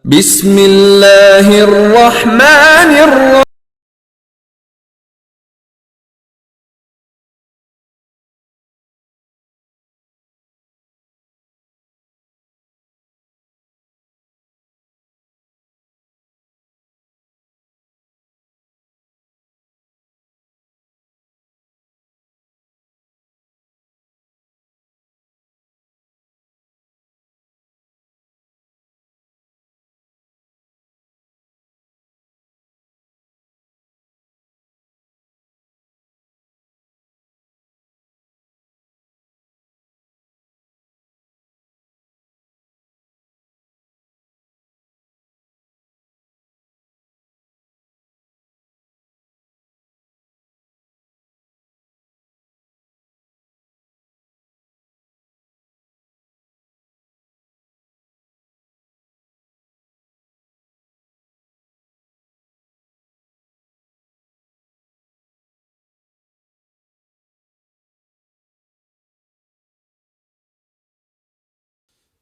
बिस्मिल्लाहिर्रहमानिर्रहीम।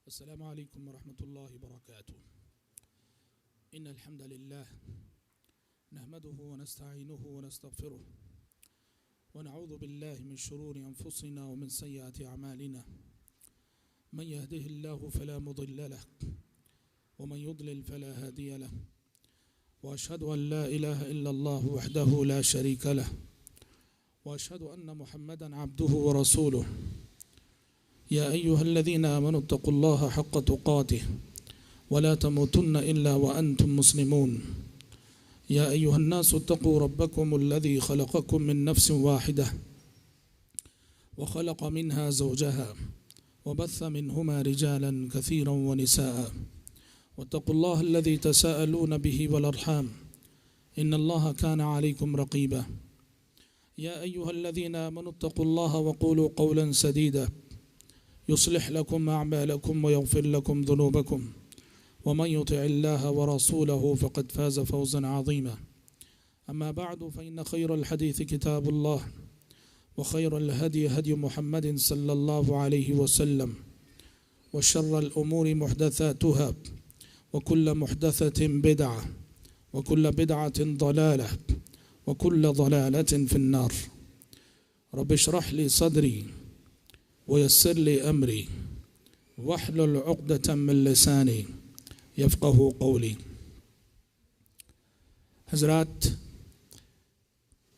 अस्सलामु अलैकुम वरहमतुल्लाहि वबरकातुहू। इन्नल हम्दुलिल्लाह नहमदुहु व नस्तईनुहु व नस्तगफिरुहु व नऊज़ु बिल्लाहि मिन शुरूरि अनफुसिना व मिन सय्यिआति अमालिना। मन यहदिहिल्लाहु फला मुदिल्ल लहु व मन युद्लिल फला हादिय लहु व अशहदु अन ला इलाहा इल्लल्लाहु वहदहु ला शरीका लहु व अशहदु अन्न मुहम्मदन अब्दुहु व रसूलुहु। या अय्युहल्लज़ीना आमनु तक़ुल्लाहा हक़्क़ तुक़ातिह वला तमूतुन्न इल्ला व अंतुम मुस्लिमून। या अय्युहन्नासु इत्तक़ू रब्बकुमुल्लज़ी ख़लक़कुम मिन नफ़्सिन वाहिदह व ख़लक़ मिन्हा ज़ौजहा व बस्स मिन्हुमा रिजालन कसीरन व निसाअ वत्तक़ुल्लाहा अल्लज़ी तसाअलून बिही वल अर्हाम इन्नल्लाहा काना अलैकुम रक़ीबा। या अय्युहल्लज़ीना आमनु इत्तक़ुल्लाहा व क़ूलू क़ौलन सदीदा युस्लिह लकुम अअमालकुम व यग़फ़िर लकुम ज़ुनूबकुम व मन युतिइल्लाह व रसूलहु फ़क़द फ़ाज़ फ़ौज़न अज़ीमा। अम्मा बअदु फ़इन्न ख़ैरल हदीस किताबुल्लाह व ख़ैरल हदी हदी मुहम्मदिन सल्लल्लाहु अलैहि वसल्लम व शर्रल उमूरि मुहदसातुहा व कुल्ल मुहदसतिन बिदअह व कुल्ल बिदअतिन ज़लालह व कुल्ल ज़लालतिन फ़िन्नार। रब्बि इश्रह ली सदरी वयस्सिर ली अमरी वहलुल उक़दतम मिन लिसानी यफ़क़हू क़ौली। हज़रात,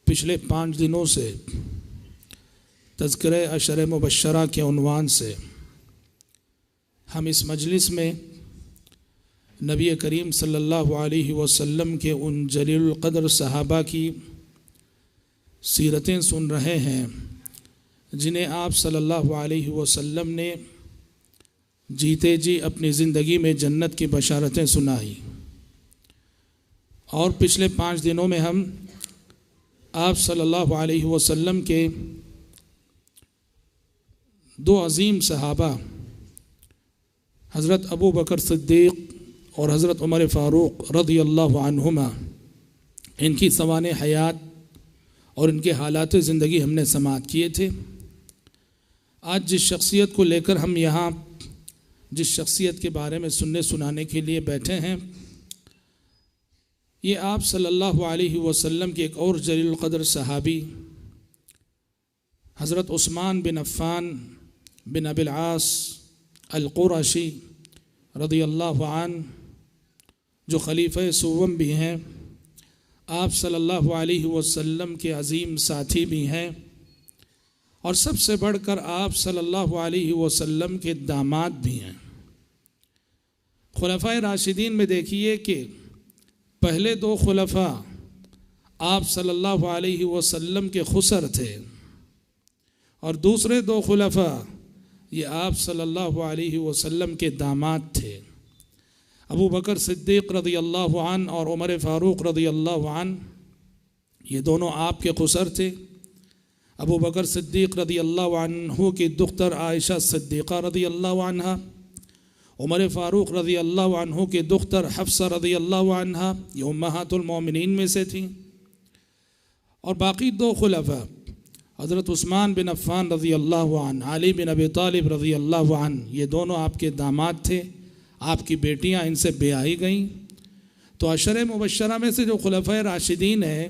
पिछले 5 दिनों से तज़किरे अशर मुबश्शरा के उन्वान से हम इस मजलिस में नबी करीम सल्लल्लाहु अलैहि वसल्लम के उन जलीलुल क़द्र सहाबा की सीरतें सुन रहे हैं जिन्हें आप सल्लल्लाहु अलैहि वसल्लम ने जीते जी अपनी ज़िंदगी में जन्नत की बशारतें सुनाई। और पिछले 5 दिनों में हम आप सल्लल्लाहु अलैहि वसल्लम के 2 अज़ीम सहाबा हज़रत अबू बकर सिद्दीक़ और हज़रत उमर फ़ारूक़ रज़ियल्लाहु अन्हुमा, इनकी सवाने हयात और इनके हालात ज़िंदगी हमने समाअत किए थे। आज जिस शख्सियत को लेकर हम यहाँ जिस शख्सियत के बारे में सुनने सुनाने के लिए बैठे हैं, ये आप सल्लल्लाहु अलैहि वसल्लम के एक और जलील क़द्र सहाबी हज़रत उस्मान बिन अफ़्फ़ान बिन अबिल आस अल क़ुरशी रज़ियल्लाहु अन्हु, जो खलीफ़े सुव्वम भी हैं, आप सल्लल्लाहु अलैहि वसल्लम के अज़ीम साथी भी हैं और सबसे बढ़कर आप सल्लल्लाहु अलैहि वसल्लम के दामाद भी हैं। खुलफ़ाए राशिदीन में देखिए कि पहले 2 खुलफ़ा आप सल्लल्लाहु अलैहि वसल्लम के खुसर थे और दूसरे 2 खुलफ़ा ये आप सल्लल्लाहु अलैहि वसल्लम के दामाद थे। अबू बकर सिद्दीक़ रज़ियल्लाहु अन्हु और उमर फ़ारूक़ रज़ियल्लाहु अन्हु, ये दोनों आपके खुसर थे। अबू बकर सिद्दीक़ रज़ियल्लाहु अन्हु की दुख्तर आयशा सिद्दीक़ा रज़ियल्लाहु अन्हा, उमर फ़ारूक़ रज़ियल्लाहु अन्हु की दुख्तर हफ्सा रज़ियल्लाहु अन्हा, ये उम्महातुल मोमिनीन में से थी। और बाकी 2 खुलफ़ा हज़रत उस्मान बिन अफ़्फ़ान रज़ियल्लाहु अन्हु, अली बिन अबी तालिब रज़ियल्लाहु अन्हु, ये दोनों आपके दामाद थे, आपकी बेटियां इनसे ब्याही गईं। तो अशर मुबशरा में से जो खुलफाए राशिदीन हैं,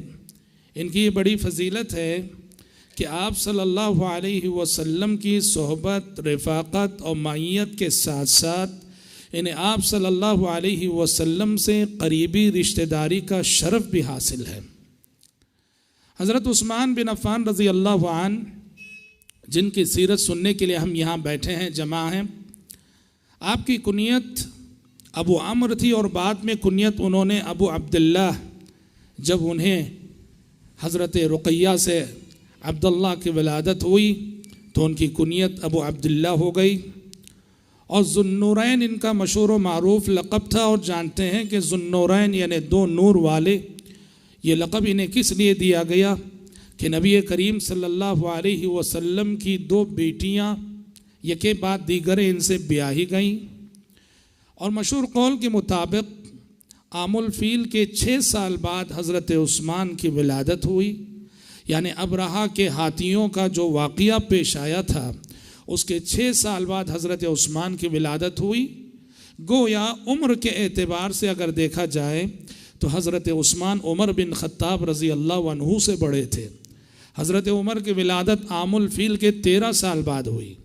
इनकी ये बड़ी फजीलत है कि आप सल्लल्लाहु अलैहि वसल्लम की सोहबत, रफ़ाक़त और मायत के साथ साथ इन्हें आप सल्लल्लाहु अलैहि वसल्लम से करीबी रिश्तेदारी का शरफ़ भी हासिल है। हज़रत उस्मान बिन अफ़्फ़ान रज़ी अल्लाहु अन्हु, जिनकी सीरत सुनने के लिए हम यहाँ बैठे हैं, जमा हैं। आपकी कुनियत अबू अम्र थी और बाद में कुनियत उन्होंने अबू अब्दुल्लाह, जब उन्हें हज़रत रुक़ैया से अब्दुल्लाह की विलादत हुई तो उनकी कुनियत अबू अब्दुल्लाह हो गई। और ज़ुन्नूरैन इनका मशहूर व मारूफ लक़ब था। और जानते हैं कि ज़ुन्नूरैन यानी दो नूर वाले, ये लक़ब इन्हें किस लिए दिया गया कि नबी करीम सल्लल्लाहु अलैहि वसल्लम की दो बेटियां यके बाद दीगर इनसे ब्याही गईं। और मशहूर कौल के मुताबिक आमुल फ़ील के 6 साल बाद हज़रत उस्मान की विलादत हुई। यानी अबरहा के हाथियों का जो वाक़या पेश आया था, उसके 6 साल बाद हज़रत उस्मान की विलादत हुई। गोया उम्र के एतबार से अगर देखा जाए तो हज़रत उस्मान उमर बिन ख़त्ताब रज़ी अल्लाह अन्हु से बड़े थे। हज़रत उमर की विलादत आमुल फ़ील के 13 साल बाद हुई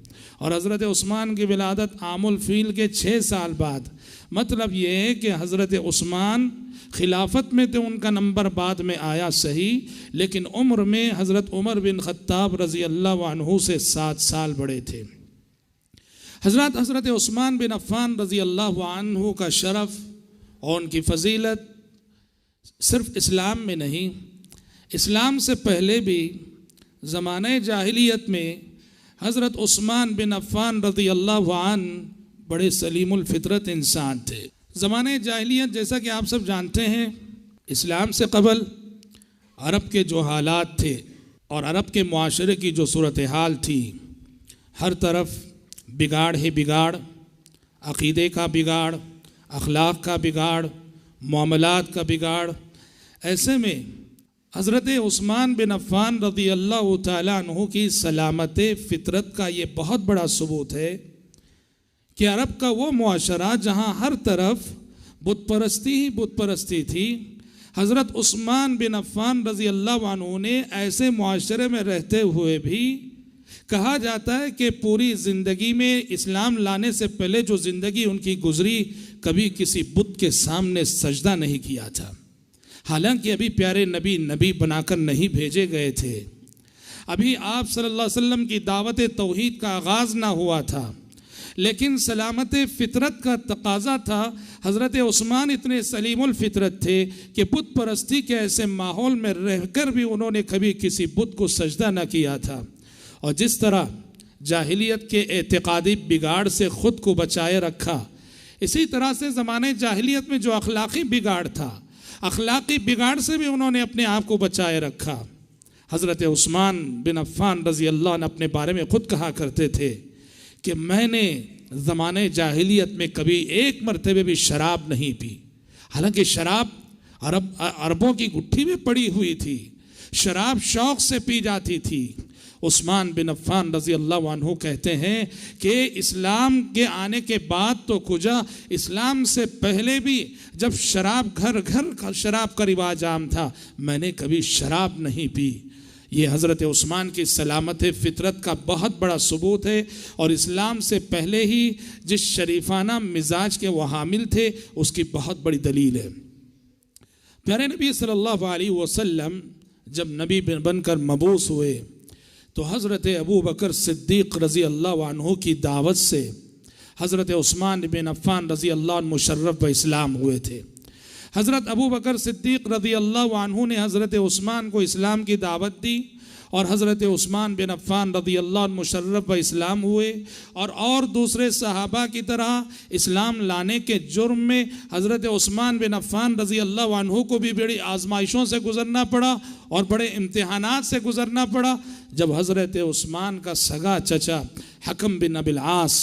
और हज़रत उस्मान की विलादत आमुल फ़ील के 6 साल बाद। मतलब ये है कि हज़रत उस्मान खिलाफत में तो उनका नंबर बाद में आया सही, लेकिन उम्र में हज़रत उमर बिन ख़त्ताब रज़ी अल्लाह अन्हु से 7 साल बड़े थे। हज़रत उस्मान बिन अफ़्फ़ान रज़ी अल्लाह अन्हु का शरफ़ और उनकी फ़जीलत सिर्फ़ इस्लाम में नहीं, इस्लाम से पहले भी ज़माने जाहिलियत में हज़रत उस्मान बिन अफ़्फ़ान रज़ी अल्लाह अन्हु बड़े सलीमुल फ़ितरत इंसान थे। ज़माने जाहिलियत, जैसा कि आप सब जानते हैं, इस्लाम से क़बल अरब के जो हालात थे और अरब के मुआशरे की जो सूरत हाल थी, हर तरफ बिगाड़ ही बिगाड़, अक़ीदे का बिगाड़, अखलाक का बिगाड़, मामलात का बिगाड़। ऐसे में हज़रत उस्मान बिन अफ़्फ़ान रज़ी अल्लाह तआला अन्हु की सलामत फ़ितरत का ये बहुत बड़ा सबूत है कि अरब का वो मुआशरा जहाँ हर तरफ बुत परस्ती ही बुत परस्ती थी, हज़रत उस्मान बिन अफ़्फ़ान रज़ी अल्लाह अन्हु ने ऐसे मुआशरे में रहते हुए भी, कहा जाता है कि पूरी ज़िंदगी में इस्लाम लाने से पहले जो ज़िंदगी उनकी गुजरी, कभी किसी बुत के सामने सजदा नहीं किया था। हालांकि अभी प्यारे नबी बनाकर नहीं भेजे गए थे, अभी आप सल्लल्लाहु अलैहि वसल्लम की दावत तौहीद का आगाज़ ना हुआ था, लेकिन सलामत फ़ितरत का तकाज़ा था। हज़रत उस्मान इतने सलीमुल फ़ितरत थे कि बुत परस्ती के ऐसे माहौल में रहकर भी उन्होंने कभी किसी बुत को सजदा न किया था। और जिस तरह जाहिलियत के एतिक़ादी बिगाड़ से ख़ुद को बचाए रखा, इसी तरह से ज़माने जाहिलियत में जो अखलाक़ी बिगाड़ था, अखलाक़ी बिगाड़ से भी उन्होंने अपने आप को बचाए रखा। हज़रत उस्मान बिन अफ़्फ़ान रज़ी अल्लाह ने अपने बारे में ख़ुद कहा करते थे कि मैंने ज़माने जाहिलियत में कभी एक मरतबे भी शराब नहीं पी। हालांकि शराब अरबों की गुट्ठी में पड़ी हुई थी, शराब शौक़ से पी जाती थी। उस्मान बिन अफ़्फ़ान रज़ी अल्लाह अन्हु कहते हैं कि इस्लाम के आने के बाद तो कुजा, इस्लाम से पहले भी जब शराब घर घर शराब का रिवाज आम था, मैंने कभी शराब नहीं पी। ये हज़रत उस्मान की सलामत फ़ितरत का बहुत बड़ा सबूत है और इस्लाम से पहले ही जिस शरीफाना मिजाज के वो हामिल थे, उसकी बहुत बड़ी दलील है। प्यारे नबी सल्लल्लाहु अलैहि वसल्लम जब नबी बनकर मबूस हुए तो हज़रत अबू बकर सिद्दीक़ रज़ी अल्लाह अन्हु की दावत से हज़रत उस्मान बिन अफ़्फ़ान रज़ी अल्लाह अन्हु मुशर्रफ़ व इस्लाम हुए थे। हज़रत अबू बकर सिद्दीक़ रज़ी अल्लाह अन्हु ने हज़रत उस्मान को इस्लाम की दावत दी और हज़रत उस्मान बिन अफ़्फ़ान रज़ी अल्लाह अन्हु मुशर्रफ़ व इस्लाम हुए। और दूसरे सहाबा की तरह इस्लाम लाने के जुर्म में हज़रत उस्मान बिन अफ़्फ़ान रज़ी अल्लाह अन्हु को भी बड़ी आजमाइशों से गुज़रना पड़ा और बड़े इम्तिहानात से गुज़रना पड़ा। जब हज़रत उस्मान का सगा चचा हकम बिन अबिल आस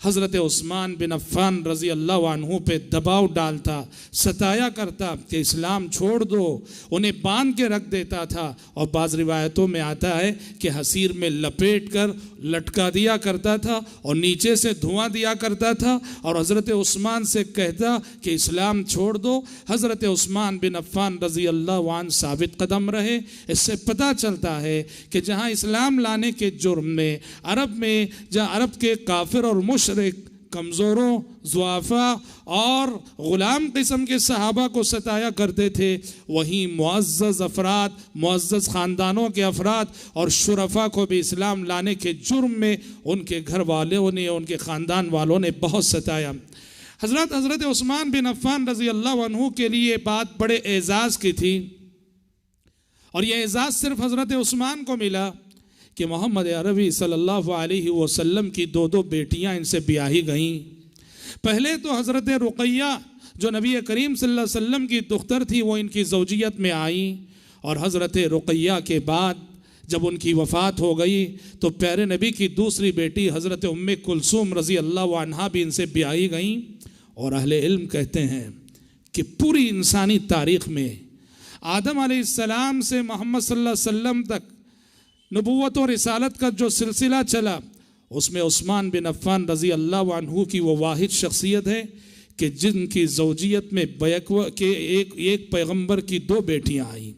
हज़रत उस्मान बिन अफ़्फ़ान रज़ी अल्लाह अन्हु पे दबाव डालता, सताया करता कि इस्लाम छोड़ दो, उन्हें बांध के रख देता था। और बाज़ रिवायतों में आता है कि हसीर में लपेट कर लटका दिया करता था और नीचे से धुआं दिया करता था और हज़रत उस्मान से कहता कि इस्लाम छोड़ दो। हज़रत उस्मान बिन अफ़्फ़ान रज़ी अल्लाह अन्हु साबित कदम रहे। इससे पता चलता है कि जहाँ इस्लाम लाने के जुर्म में जहाँ अरब के काफिर और मुशरिक कमज़ोरों, ज़ुआफ़ा और ग़ुलाम किस्म के सहाबा को सताया करते थे, वहीं मुअज़्ज़ज़ अफराद, मुअज़्ज़ज़ ख़ानदानों के अफराद और शुरफ़ा को भी इस्लाम लाने के जुर्म में उनके घर वालों ने, उनके ख़ानदान वालों ने बहुत सताया। हज़रत उस्मान बिन अफ़्फ़ान रज़ी अल्लाह अन्हु के लिए बात बड़े एज़ाज़ की थी और ये एज़ाज़ सिर्फ हज़रत उस्मान को मिला कि मोहम्मद अरबी सल्लल्लाहु अलैहि वसल्लम की दो बेटियां इनसे ब्याही गईं। पहले तो हज़रत रुक़ैया जो नबी करीम सल्लल्लाहु अलैहि वसल्लम की दुख्तर थी वो इनकी ज़ौजियत में आई और हज़रत रुक़ैया के बाद जब उनकी वफ़ात हो गई तो प्यारे नबी की दूसरी बेटी हज़रत उम्मे कुलसूम रज़ी अल्लाह अन्हा भी इनसे ब्याही गईं। और अहले इल्म कहते हैं कि पूरी इंसानी तारीख़ में आदम अलैहिस्सलाम से मोहम्मद सल्लल्लाहु अलैहि वसल्लम तक नबूवत और रिसालत का जो सिलसिला चला उसमें उस्मान बिन अफ़्फ़ान रज़ी अल्लाह अन्हु की वो वाहिद शख्सियत है कि जिनकी ज़ौजियत में बैक के एक पैगंबर की दो बेटियां आईं।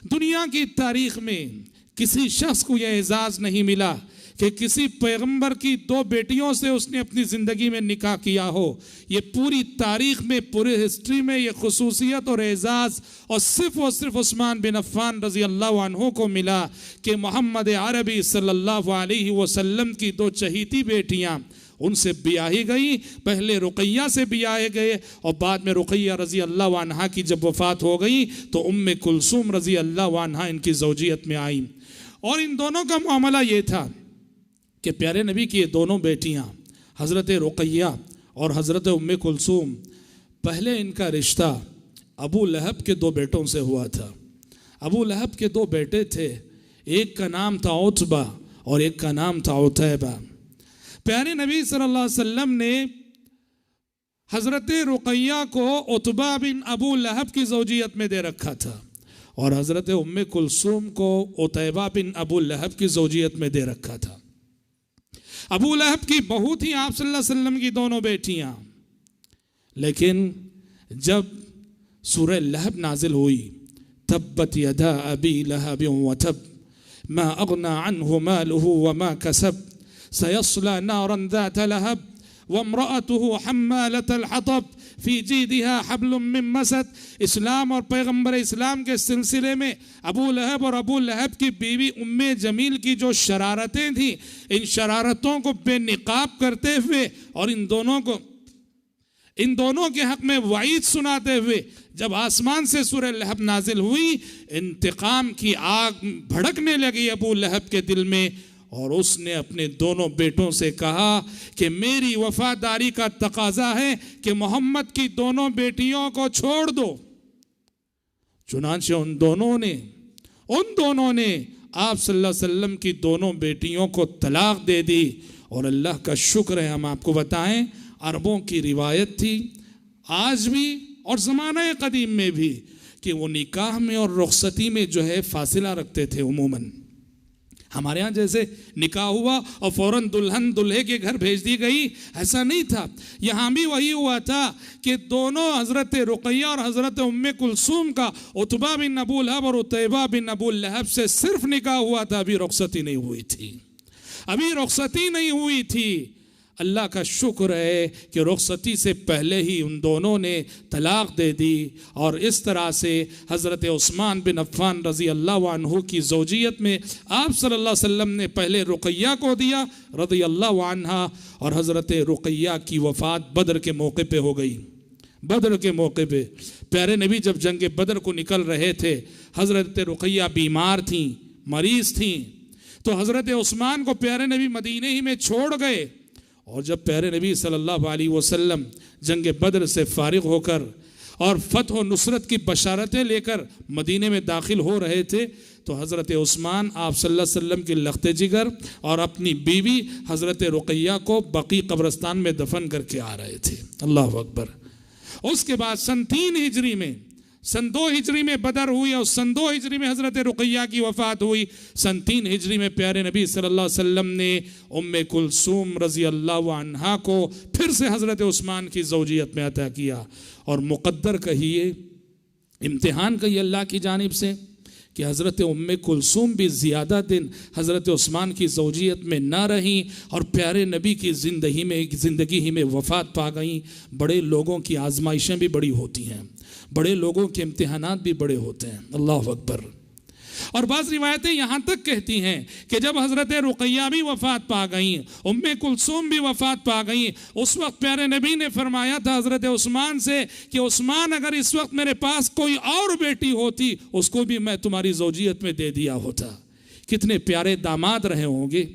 दुनिया की तारीख़ में किसी शख्स को यह एजाज़ नहीं मिला कि किसी पैगंबर की दो बेटियों से उसने अपनी ज़िंदगी में निकाह किया हो। ये पूरी तारीख़ में, पूरी हिस्ट्री में ये खुसूसियत और एजाज़ और सिर्फ उस्मान बिन अफ़्फ़ान रज़ी अल्लाह अन्हु को मिला कि मोहम्मद अरबी सल्लल्लाहु अलैहि वसल्लम की दो चहीती बेटियां उनसे ब्याही गई। पहले रुक़ैया से ब्याहे गए और बाद में रुक़ैया रज़ी अल्लाह अन्हा की जब वफ़ात हो गई तो उम्मे कुलसूम रज़ी अल्लाह अन्हा इनकी ज़ौजियत में आई। और इन दोनों का मामला ये था कि प्यारे नबी की ये दोनों बेटियां हज़रत रुक़ैया और हज़रत उम्मे कुलसूम, पहले इनका रिश्ता अबू लहब के दो बेटों से हुआ था। अबू लहब के दो बेटे थे, एक का नाम था उतबा और एक का नाम था उतैबा। प्यारे नबी सल्लल्लाहु अलैहि वसल्लम ने हज़रत रुक़ैया को उतबा बिन अबू लहब की ज़ौजियत में दे रखा था और हज़रत उम्मे कुलसूम को उतैबा बिन अबू लहब की ज़ौजियत में दे रखा था। अबू लहब की बहू थी आप सल्लल्लाहु अलैहि वसल्लम की दोनों बेटियां, लेकिन जब सूरह लहब नाजिल हुई, तब्बत यदा अबी लहब व तब मा अगना अन्हु मालुहु व मा कसब सयस्ला नारन ज़ात लहब व इम्रअतुहु हम्मालतल हतब फी जीदिहा हब्लुम मिन मसद। इस्लाम और पैगंबर इस्लाम के सिलसिले में अबू लहब और अबू लहब की बीवी उम्मे जमील की जो शरारतें थी, इन शरारतों को बेनिकाब करते हुए और इन दोनों के हक में वाइद सुनाते हुए जब आसमान से सूरह लहब नाजिल हुई, इंतकाम की आग भड़कने लगी अबू लहब के दिल में और उसने अपने दोनों बेटों से कहा कि मेरी वफादारी का तकाजा है कि मोहम्मद की दोनों बेटियों को छोड़ दो। चुनांचे उन दोनों ने आप सल्लल्लाहु अलैहि वसल्लम की दोनों बेटियों को तलाक दे दी। और अल्लाह का शुक्र है, हम आपको बताएं, अरबों की रिवायत थी आज भी और ज़माना कदीम में भी कि वो निकाह में और रुखसती में जो है फासिला रखते थे। उमूमन हमारे यहाँ जैसे निकाह हुआ और फौरन दुल्हन दूल्हे के घर भेज दी गई, ऐसा नहीं था। यहाँ भी वही हुआ था कि दोनों हज़रत रुक़ैया और हज़रत उम्मे कुलसूम का उतबा बिन अबू लहब और उतैबा बिन अबू लहब से सिर्फ निकाह हुआ था, अभी रुखसती नहीं हुई थी। अल्लाह का शुक्र है कि रुखसती से पहले ही उन दोनों ने तलाक दे दी और इस तरह से हज़रत उस्मान बिन अफ़्फ़ान रज़ी अल्लाह अन्हु की ज़ौजियत में आप सल्लल्लाहु अलैहि वसल्लम ने पहले रुक़ैया को दिया रज़ी अल्लाह अन्हा और हज़रत रुक़ैया की वफ़ात बदर के मौके पे हो गई। बदर के मौके पे प्यारे नबी जब जंग बदर को निकल रहे थे, हज़रत रुक़ैया बीमार थीं, मरीज़ थीं, तो हज़रत उस्मान को प्यारे नबी मदीने ही में छोड़ गए। और जब प्यारे नबी सल्लल्लाहु अलैहि वसल्लम जंग बदर से फारिग होकर और फतह और नुसरत की बशारतें लेकर मदीने में दाखिल हो रहे थे तो हज़रत उस्मान आप सल्लल्लाहु अलैहि वसल्लम की लख्ते जिगर और अपनी बीवी हज़रत रुक़ैया को बकी कब्रिस्तान में दफन करके आ रहे थे। अल्लाह अकबर। उसके बाद सन 3 हिजरी में, सन 2 हिजरी में बदर हुई और सन 2 हिजरी में हज़रत रुक़ैया की वफ़ात हुई। सन 3 हिजरी में प्यारे नबी सल्लल्लाहु अलैहि वसल्लम ने उम्मे कुलसूम रज़ी अल्लाह अन्हा को फिर से हज़रत उस्मान की ज़ौजियत में अता किया। और मुक़द्दर कहिए, इम्तिहान कहिए अल्लाह की जानिब से कि हज़रत उम्मे कुलसूम भी ज़्यादा दिन हज़रत उस्मान की ज़ौजियत में ना रहीं और प्यारे नबी की ज़िंदगी ही में वफ़ात पा गईं। बड़े लोगों की आजमाइशें भी बड़ी होती हैं, बड़े लोगों के इम्तिहानात भी बड़े होते हैं। अल्लाह अकबर। और बाज़ रिवायतें यहाँ तक कहती हैं कि जब हज़रत रुक़ैया भी वफ़ात पा गईं, उम्मे कुलसूम भी वफ़ात पा गईं, उस वक्त प्यारे नबी ने फरमाया था हज़रत उस्मान से कि उस्मान, अगर इस वक्त मेरे पास कोई और बेटी होती उसको भी मैं तुम्हारी ज़ौजियत में दे दिया होता। कितने प्यारे दामाद रहे होंगे,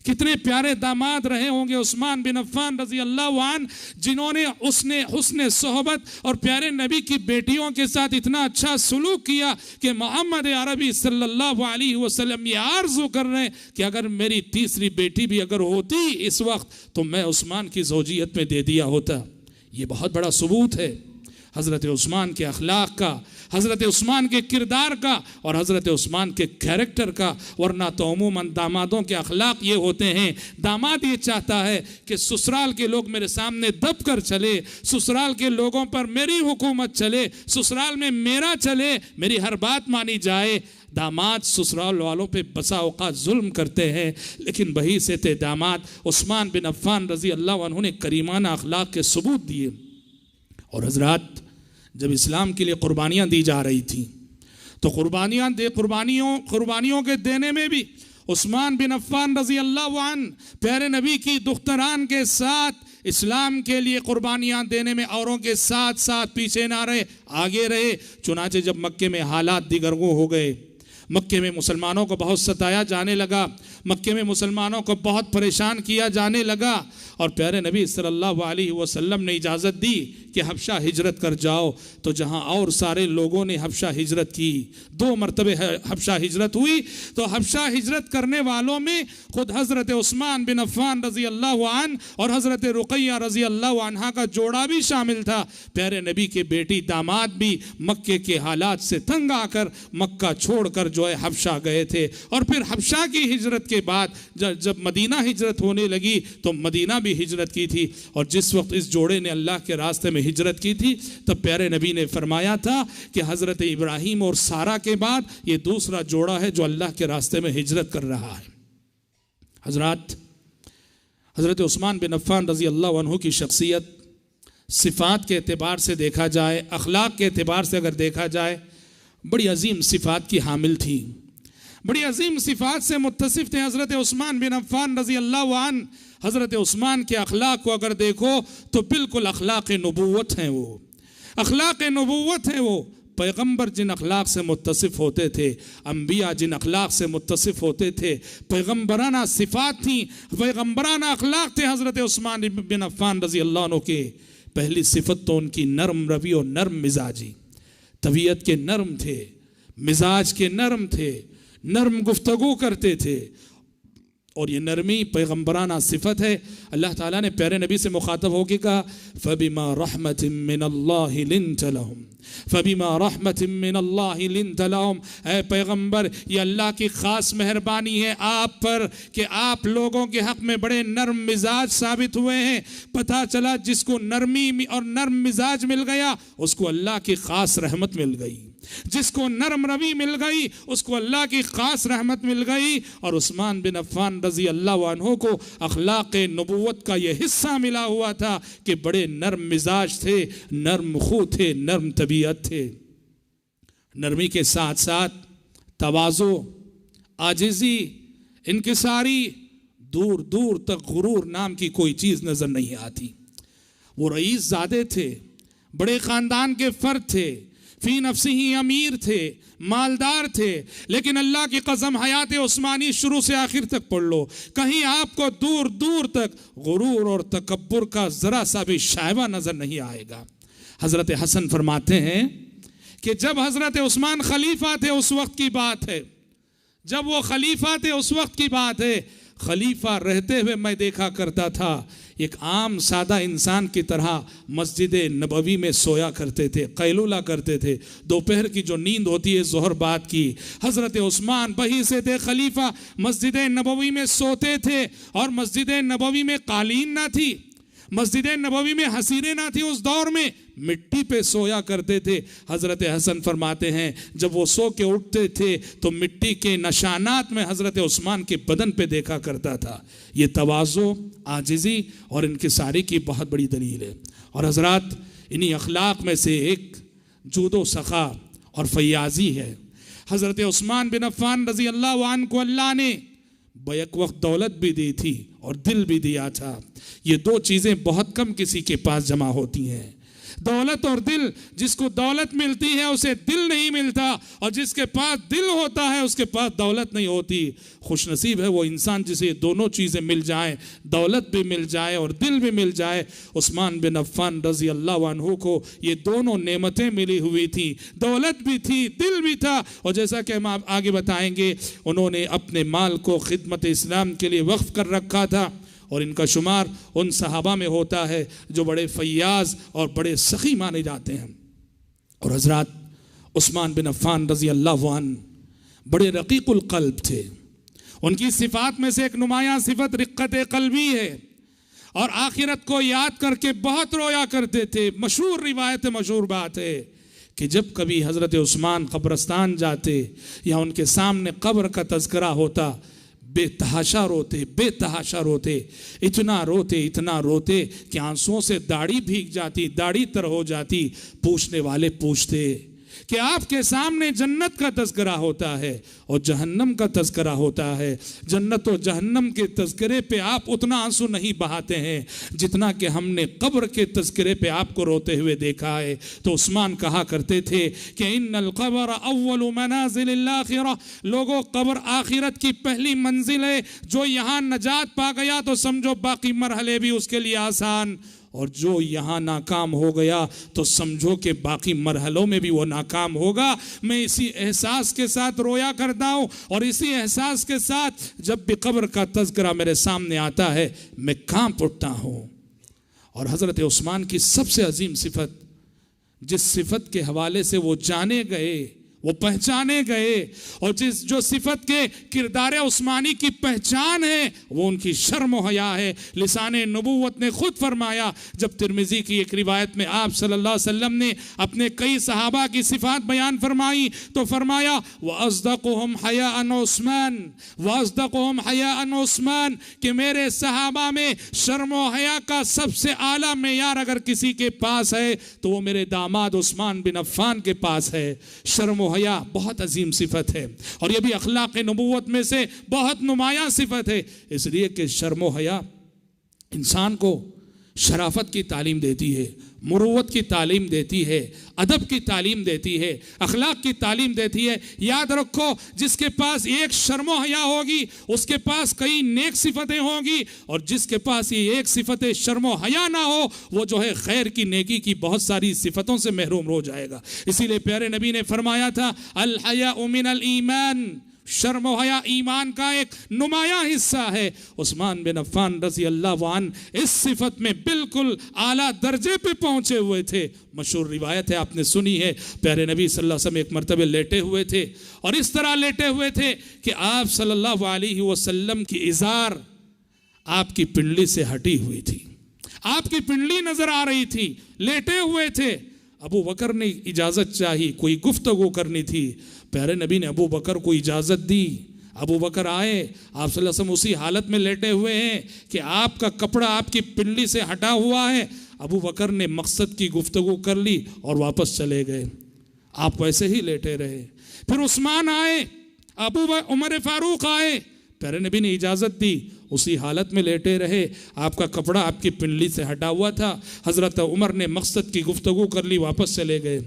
कितने प्यारे दामाद रहे होंगे उस्मान बिन अफ़्फ़ान रज़ी अल्लाह अन्हु, जिन्होंने उसने हुस्न सोहबत और प्यारे नबी की बेटियों के साथ इतना अच्छा सलूक किया कि मोहम्मद अरबी सल्लल्लाहु अलैहि वसल्लम ये आरज़ू कर रहे हैं कि अगर मेरी तीसरी बेटी भी अगर होती इस वक्त तो मैं उस्मान की ज़ौजियत में दे दिया होता। ये बहुत बड़ा सबूत है हज़रत उस्मान के अखलाक का, हज़रत उस्मान के किरदार का और हज़रत उस्मान के कैरेक्टर का। वरना तो अमूमन दामादों के अखलाक ये होते हैं, दामाद ये चाहता है कि ससुराल के लोग मेरे सामने दब कर चले, ससुराल के लोगों पर मेरी हुकूमत चले, ससुराल में मेरा चले, मेरी हर बात मानी जाए। दामाद ससुराल वालों पे बसा औकात जुल्म करते हैं, लेकिन वही से थे दामाद उस्मान बिन अफ़्फ़ान रज़ी अल्लाह अन्हु ने करीमाना अखलाक के सबूत दिए। और हज़रात, जब इस्लाम के लिए कुर्बानियाँ दी जा रही थी तो कुर्बानियों के देने में भी उस्मान बिन अफ़्फ़ान रज़ी अल्लाह अन्हु प्यारे नबी की दुख्तरान के साथ इस्लाम के लिए कुर्बानियाँ देने में औरों के साथ साथ पीछे ना रहे, आगे रहे। चुनाचे जब मक्के में हालात दिगरगों हो गए, मक्के में मुसलमानों को बहुत सताया जाने लगा, मक्के में मुसलमानों को बहुत परेशान किया जाने लगा और प्यारे नबी सल्लल्लाहु अलैहि वसल्लम ने इजाज़त दी कि हबशा हिजरत कर जाओ। तो जहाँ और सारे लोगों ने हबशा हिजरत की, 2 मरतबे हबशा हिजरत हुई, तो हबशा हिजरत करने वालों में खुद हज़रत उस्मान बिन अफ़्फ़ान रज़ी अल्लाह अन्हु और हज़रत रुक़ैया रज़ी अल्लाह अन्हा का जोड़ा भी शामिल था। प्यारे नबी के बेटी दामाद भी मक्के के हालात से तंग आकर मक्का छोड़कर जो है हबशा गए थे। और फिर हबशा की हिजरत के बाद जब मदीना हिजरत होने लगी तो मदीना भी हिजरत की थी। और जिस वक्त इस जोड़े ने अल्लाह के रास्ते में हिजरत की थी तब प्यारे नबी ने फरमाया था कि हज़रत इब्राहीम और सारा के बाद ये दूसरा जोड़ा है जो अल्लाह के रास्ते में हिजरत कर रहा है। हज़रात, हज़रत उस्मान बिन अफ़्फ़ान रज़ी अल्लाह अन्हु की शख्सियत सिफ़ात के एतबार से देखा जाए, अखलाक के एतबार से अगर देखा जाए, बड़ी अजीम सिफ़ात की हामिल थी, बड़ी अजीम सिफ़ात से मुत्तसिफ़ थे हज़रत उस्मान बिन अफ़्फ़ान रज़ी अल्लाह अन्हु। हज़रत उस्मान के अखलाक को अगर देखो तो बिल्कुल अखलाक नबूवत हैं, वो अखलाक नबूवत हैं। वो पैगंबर जिन अखलाक से मुत्तसिफ़ होते थे, अम्बिया जिन अखलाक से मुत्तसिफ़ होते थे, पैगंबराना सिफ़ात थी, पैगंबराना अखलाक थे हज़रत उस्मान बिन अफ़्फ़ान रज़ी अल्लाह अन्हु के। पहली सिफ़त तो उनकी नरम रवि और नरम मिजाजी, तबीयत के नरम थे, मिजाज के नरम थे, नरम गुफ्तगू करते थे। और ये नरमी पैगंबराना सिफत है। अल्लाह ताला ने प्यारे नबी से मुखातब होकर कहा, फ़बिमा रहमतिम मिनल्लाहि लिन्त लहुम, फ़बिमा रहमतिम मिनल्लाहि लिन्त लहुम। ऐ पैगंबर, ये अल्लाह की ख़ास मेहरबानी है आप पर कि आप लोगों के हक़ में बड़े नरम मिजाज साबित हुए हैं। पता चला जिसको नरमी और नरम मिजाज मिल गया उसको अल्लाह की ख़ास रहमत मिल गई, जिसको नरम रवि मिल गई उसको अल्लाह की खास रहमत मिल गई। और उस्मान बिन अफ़्फ़ान रज़ी अल्लाह अन्हु को अखलाक़ नबूवत का ये हिस्सा मिला हुआ था कि बड़े नरम मिजाज थे, नरम खू थे, नरम तबीयत थे। नरमी के साथ साथ तवाज़ो, आजिज़ी, इनकिसारी, दूर दूर तक गुरूर नाम की कोई चीज़ नज़र नहीं आती। वो रईस ज़ादे थे, बड़े ख़ानदान के फ़र्द थे, फी नफ्सिही अमीर थे, मालदार थे, लेकिन अल्लाह की कसम हयात उस्मानी शुरू से आखिर तक पढ़ लो, कहीं आपको दूर दूर तक गुरूर और तकब्बुर का ज़रा सा भी शायबा नज़र नहीं आएगा। हजरत हसन फरमाते हैं कि जब हजरत उस्मान खलीफा थे उस वक्त की बात है, जब वो खलीफा थे उस वक्त की बात है। खलीफा रहते हुए मैं देखा करता था एक आम सादा इंसान की तरह मस्जिद नबवी में सोया करते थे, कैलूला करते थे। दोपहर की जो नींद होती है ज़ोहर बाद की, हज़रत उस्मान वही से थे खलीफा, मस्जिद नबवी में सोते थे। और मस्जिद नबवी में कालीन ना थी, मस्जिद नबवी में हसीरें ना थी, उस दौर में मिट्टी पे सोया करते थे। हज़रत हसन फरमाते हैं जब वो सो के उठते थे तो मिट्टी के निशानात में हज़रत उस्मान के बदन पे देखा करता था। ये तवाज़ो, आजिज़ी और इनकिसारी की बहुत बड़ी दलील है। और हज़रात इन्हीं अखलाक में से एक जूदो सखा और फयाजी है। हज़रत उस्मान बिन अफ़्फ़ान रज़ी अल्लाह अन्हु को अल्लाह ने बैक वक्त दौलत भी दी थी और दिल भी दिया था। ये दो चीज़ें बहुत कम किसी के पास जमा होती हैं, दौलत और दिल। जिसको दौलत मिलती है उसे दिल नहीं मिलता, और जिसके पास दिल होता है उसके पास दौलत नहीं होती। खुशनसीब है वो इंसान जिसे दोनों चीज़ें मिल जाएं, दौलत भी मिल जाए और दिल भी मिल जाए। उस्मान बिन अफ़्फ़ान रज़ी अल्लाह अन्हु को ये दोनों नेमतें मिली हुई थी, दौलत भी थी, दिल भी था। और जैसा कि हम आगे बताएंगे, उन्होंने अपने माल को खिदमत इस्लाम के लिए वक्फ कर रखा था। और इनका शुमार उन सहाबा में होता है जो बड़े फयाज और बड़े सखी माने जाते हैं। और हजरत उस्मान बिन अफ़्फ़ान रज़ी अल्लाह अन्हु बड़े रक़ीक़ुल क़ल्ब थे। उनकी सिफ़ात में से एक नुमायाँ सिफ़त रिक़्क़त क़ल्बी है, और आखिरत को याद करके बहुत रोया करते थे। मशहूर रिवायत, मशहूर बात है कि जब कभी हज़रत उस्मान कब्रस्तान जाते या उनके सामने कब्र का तज़किरा होता, बेतहाशा रोते, बेतहाशा रोते, इतना रोते कि आंसुओं से दाढ़ी भीग जाती, दाढ़ी तर हो जाती। पूछने वाले पूछते कि आपके सामने जन्नत का तज़किरा होता है और जहन्नम का तज़किरा होता है, जन्नत और जहन्नम के तज़किरे पे आप उतना आंसू नहीं बहाते हैं जितना कि हमने कब्र के तज़किरे पे आपको रोते हुए देखा है। तो उस्मान कहा करते थे कि इन्नल क़ब्र अव्वलु मनाज़िलिल आखिरा, लोगों कब्र आखिरत की पहली मंजिल है। जो यहाँ नजात पा गया तो समझो बाकी मरहले भी उसके लिए आसान, और जो यहाँ नाकाम हो गया तो समझो कि बाकी मरहलों में भी वो नाकाम होगा। मैं इसी एहसास के साथ रोया करता हूँ, और इसी एहसास के साथ जब भी कब्र का तज़किरा मेरे सामने आता है मैं कांप उठता हूँ। और हज़रत उस्मान की सबसे अजीम सिफत, जिस सिफत के हवाले से वो जाने गए, वो पहचाने गए, और जो सिफत के किरदार उस्मानी की पहचान है वो उनकी शर्म व हया है। लिसाने नबूवत ने खुद फरमाया, जब तिरमिज़ी की एक रिवायत में आप सल्लल्लाहु अलैहि वसल्लम ने अपने कई सहाबा की सिफात बयान फरमाई तो फरमाया वअज़दक़ुहुम हयाअन उस्मान, वअज़दक़ुहुम हयाअन उस्मान, कि मेरे सहाबा में शर्म व हया का सबसे आला मेयार अगर किसी के पास है तो वो मेरे दामाद उस्मान बिन अफ़्फ़ान के पास है। शर्म व हया बहुत अजीम सिफत है, और यह भी अखलाक नबूवत में से बहुत नुमायां सिफत है। इसलिए कि शर्म व हया इंसान को शराफत की तालीम देती है, मुरुवत की तालीम देती है, अदब की तालीम देती है, अखलाक की तालीम देती है। याद रखो, जिसके पास एक शर्म व हया होगी उसके पास कई नेक सिफतें होंगी, और जिसके पास ये एक सिफत शर्म व हया ना हो वो जो है खैर की, नेकी की बहुत सारी सिफतों से महरूम हो जाएगा। इसीलिए प्यारे नबी ने फरमाया था अल हयाउ मिनल ईमान, शर्म व हया ईमान का एक नुमाया हिस्सा है। उस्मान बिन अफ़्फ़ान रज़ी अल्लाह अन्हु इस सिफत में बिल्कुल आला दर्जे पे पहुंचे हुए थे। मशहूर रिवायत है, आपने सुनी है, प्यारे नबी सल्लल्लाहु अलैहि वसल्लम एक मरतबे लेटे हुए थे, और इस तरह लेटे हुए थे कि आप सल्लल्लाहु अलैहि वसल्लम की इज़ार आपकी पिंडली से हटी हुई थी, आपकी पिंडली नजर आ रही थी, लेटे हुए थे। अबू बकर ने इजाज़त चाही, कोई गुफ्तगू करनी थी, प्यारे नबी ने अबू बकर को इजाज़त दी। अबू बकर आए, आप सल्लल्लाहु अलैहि वसल्लम उसी हालत में लेटे हुए हैं कि आपका कपड़ा आपकी पिंडली से हटा हुआ है। अबू बकर ने मकसद की गुफ्तगू कर ली और वापस चले गए, आप वैसे ही लेटे रहे। फिर उस्मान आए, उमर फारूक आए, प्यारे नबी ने इजाज़त दी, उसी हालत में लेटे रहे, आपका कपड़ा आपकी पिंडली से हटा हुआ था। हज़रत उमर ने मकसद की गुफ्तगू कर ली, वापस चले गए।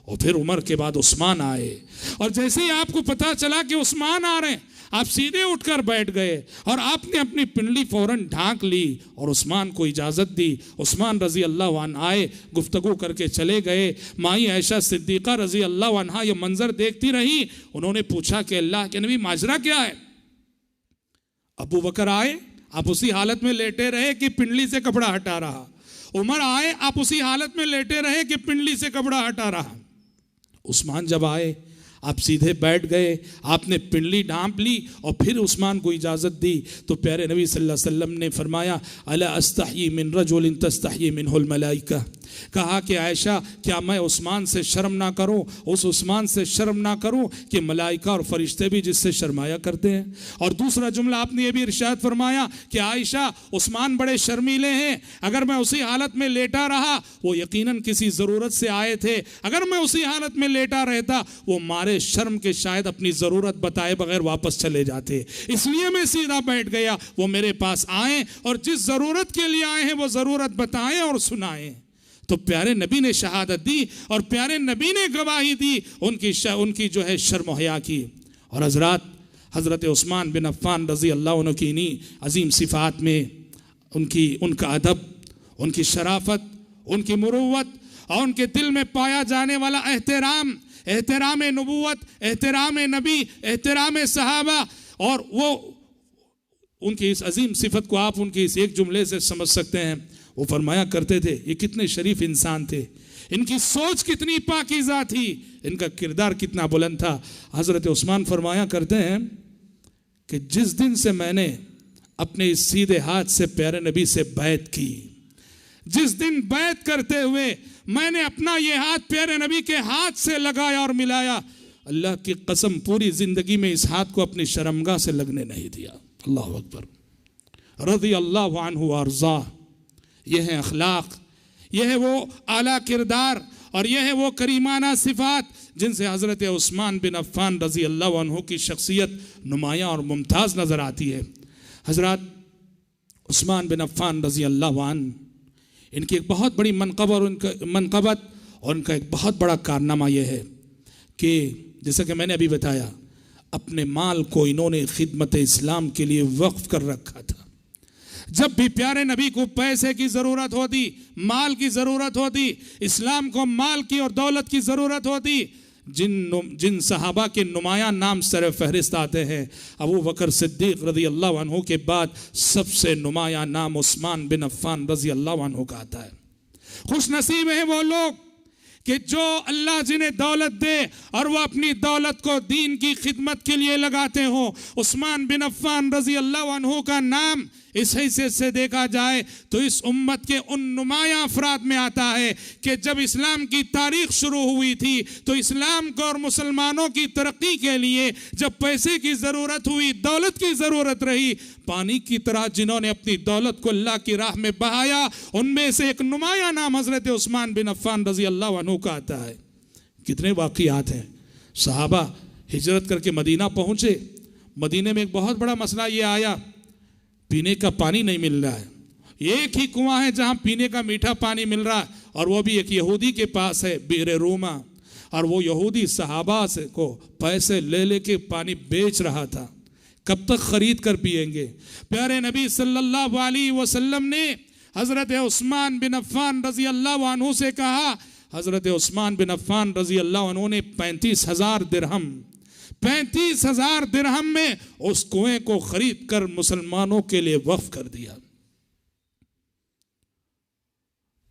और फिर उमर के बाद उस्मान आए। और जैसे ही आपको पता चला कि उस्मान आ रहे हैं, आप सीधे उठकर बैठ गए और आपने अपनी पिंडली फौरन ढांक ली और उस्मान को इजाज़त दी। उस्मान रजी अल्लाह अन्हु आए, गुफ्तगू करके चले गए। माई आयशा सिद्दीक़ा रजी अल्लाह अन्हा ये मंजर देखती रही। उन्होंने पूछा कि अल्लाह के नबी माजरा क्या है? अबू बकर आए, आप उसी हालत में लेटे रहे कि पिंडली से कपड़ा हटा रहा। उमर आए, आप उसी हालत में लेटे रहे कि पिंडली से कपड़ा हटा रहा। उस्मान जब आए, आप सीधे बैठ गए, आपने पिंडली ढांप ली और फिर उस्मान को इजाज़त दी। तो प्यारे नबी सल्लल्लाहु अलैहि वसल्लम ने फरमाया, अला अस्तही मिन रजुलिन तस्तही मिनहुल मलाइका, कहा कि आयशा क्या मैं उस्मान से शर्म ना करूं, उस उस्मान से शर्म ना करूं कि मलाइका और फरिश्ते भी जिससे शर्माया करते हैं। और दूसरा जुमला आपने ये भी इरशाद फरमाया कि आयशा उस्मान बड़े शर्मीले हैं, अगर मैं उसी हालत में लेटा रहा, वो यकीनन किसी ज़रूरत से आए थे, अगर मैं उसी हालत में लेटा रहता वो मारे शर्म के शायद अपनी ज़रूरत बताए बगैर वापस चले जाते, इसलिए मैं सीधा बैठ गया। वो मेरे पास आए और जिस ज़रूरत के लिए आए हैं वो ज़रूरत बताएं और सुनाएं। तो प्यारे नबी ने शहादत दी और प्यारे नबी ने गवाही दी, उनकी जो है शर्म हया की। और हज़रत उस्मान बिन अफ़्फ़ान रज़ी अल्लाह अन्हु की इन्हीं अजीम सिफ़ात में उनका अदब, उनकी शराफत, उनकी मुरुव्वत और उनके दिल में पाया जाने वाला एहतराम नबूवत, एहतराम नबी, एहतराम सहाबा, और वो उनकी इस अजीम सिफत को आप उनकी इस एक जुमले से समझ सकते हैं। वो फरमाया करते थे, ये कितने शरीफ इंसान थे, इनकी सोच कितनी पाकीज़ा थी, इनका किरदार कितना बुलंद था। हज़रत उस्मान फरमाया करते हैं कि जिस दिन से मैंने अपने इस सीधे हाथ से प्यारे नबी से बैत की, जिस दिन बैत करते हुए मैंने अपना ये हाथ प्यारे नबी के हाथ से लगाया और मिलाया, अल्लाह की कसम पूरी जिंदगी में इस हाथ को अपनी शर्मगाह से लगने नहीं दिया। अल्लाह अकबर। रज़ी अल्लाह अन्हु अर्ज़ा, यह है अखलाक, यह है वो आला किरदार और यह है वो करीमाना सिफात जिनसे हज़रत उस्मान बिन अफ़्फ़ान रज़ी अल्लाह अन्हु की शख्सियत नुमायाँ और मुमताज़ नज़र आती है। हज़रत उस्मान बिन अफ़्फ़ान रज़ी अल्लाह अन्हु, इनकी एक बहुत बड़ी मनक़बत और उनका एक बहुत बड़ा कारनामा यह है कि जैसा कि मैंने अभी बताया, अपने माल को इन्होंने खिदमत इस्लाम के लिए वक्फ कर रखा था। जब भी प्यारे नबी को पैसे की ज़रूरत होती, माल की ज़रूरत होती, इस्लाम को माल की और दौलत की ज़रूरत होती, जिन सहाबा के नुमायाँ नाम सर फहरिस्त आते हैं, अबू बकर सिद्दीक़ रज़ी अल्लाह अन्हु के बाद सबसे नुमायाँ नाम उस्मान बिन अफ़्फ़ान रज़ी अल्लाह अन्हु का आता है। खुश नसीब हैं वो लोग कि जो अल्लाह जिन्हें दौलत दे और वो अपनी दौलत को दीन की खिदमत के लिए लगाते हो। उस्मान बिन अफ़्फ़ान रज़ी अल्लाह अन्हु का नाम इस हैसियत से देखा जाए तो इस उम्मत के उन नुमायाँ अफराद में आता है कि जब इस्लाम की तारीख शुरू हुई थी तो इस्लाम को और मुसलमानों की तरक्की के लिए जब पैसे की ज़रूरत हुई, दौलत की ज़रूरत रही, पानी की तरह जिन्होंने अपनी दौलत को अल्लाह की राह में बहाया, उनमें से एक नुमायाँ नाम हज़रत उस्मान बिन अफ़्फ़ान रज़ी अल्लाह अन्हु का आता है। कितने वाक़ियात हैं। सहाबा हिजरत करके मदीना पहुँचे, मदीने में एक बहुत बड़ा मसला ये आया, पीने का पानी नहीं मिल रहा है। एक ही कुआं है जहां पीने का मीठा पानी मिल रहा है और वो भी एक यहूदी के पास है, बीर रूमा, और वो यहूदी सहाबा से को पैसे ले के पानी बेच रहा था। कब तक खरीद कर पिएंगे। प्यारे नबी सल्लल्लाहु अलैहि वसल्लम ने हज़रत उस्मान बिन अफ़्फ़ान रज़ी अल्लाह अन्हु से कहा। हज़रत उस्मान बिन अफ़्फ़ान रज़ी अल्लाह अन्हु ने 35,000 दिरहम में उस कुएं को खरीद कर मुसलमानों के लिए वक्फ कर दिया।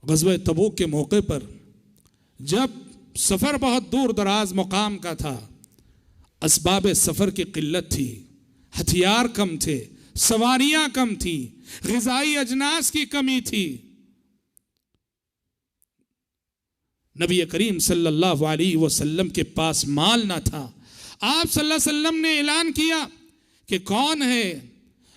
ग़ज़वा तबूक के मौके पर जब सफ़र बहुत दूर दराज मुकाम का था, असबाब सफ़र की किल्लत थी, हथियार कम थे, सवारियां कम थी, ग़िज़ाई अजनास की कमी थी, नबी करीम सल्लल्लाहु अलैहि वसल्लम के पास माल ना था। आप सल्लल्लाहु अलैहि वसल्लम ने ऐलान किया कि कौन है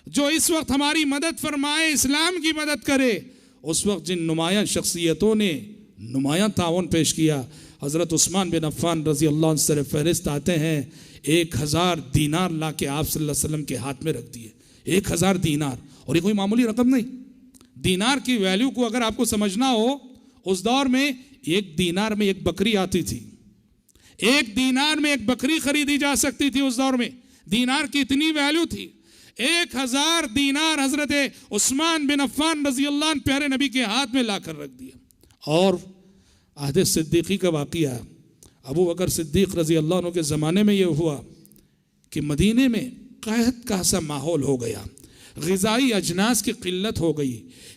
जो इस वक्त हमारी मदद फरमाए, इस्लाम की मदद करे। उस वक्त जिन नुमायाँ शख्सियतों ने नुमायाँ ताउन पेश किया, हज़रत उस्मान बिन अफ़्फ़ान रज़ी अल्लाह अन्हु से फहरिस्त आते हैं, 1000 दीनार ला के आप सल्लल्लाहु अलैहि वसल्लम के हाथ में रख दिए। 1000 दीनार, और ये कोई मामूली रकम नहीं। दीनार की वैल्यू को अगर आपको समझना हो, उस दौर में 1 दीनार में 1 बकरी आती थी। एक दीनार में एक बकरी खरीदी जा सकती थी उस दौर में। दीनार की इतनी वैल्यू थी। 1000 दीनार हजरत उस्मान बिन अफ़्फ़ान रज़ी अल्लाह अन्हु प्यारे नबी के हाथ में लाकर रख दिया। और अहद सिद्दीकी का वाक़िया, अबू बकर सिद्दीक रज़ी अल्लाह अन्हु के ज़माने में यह हुआ कि मदीने में कहत का सा माहौल हो गया, ग़िज़ाई अजनास की क़िल्लत हो गई,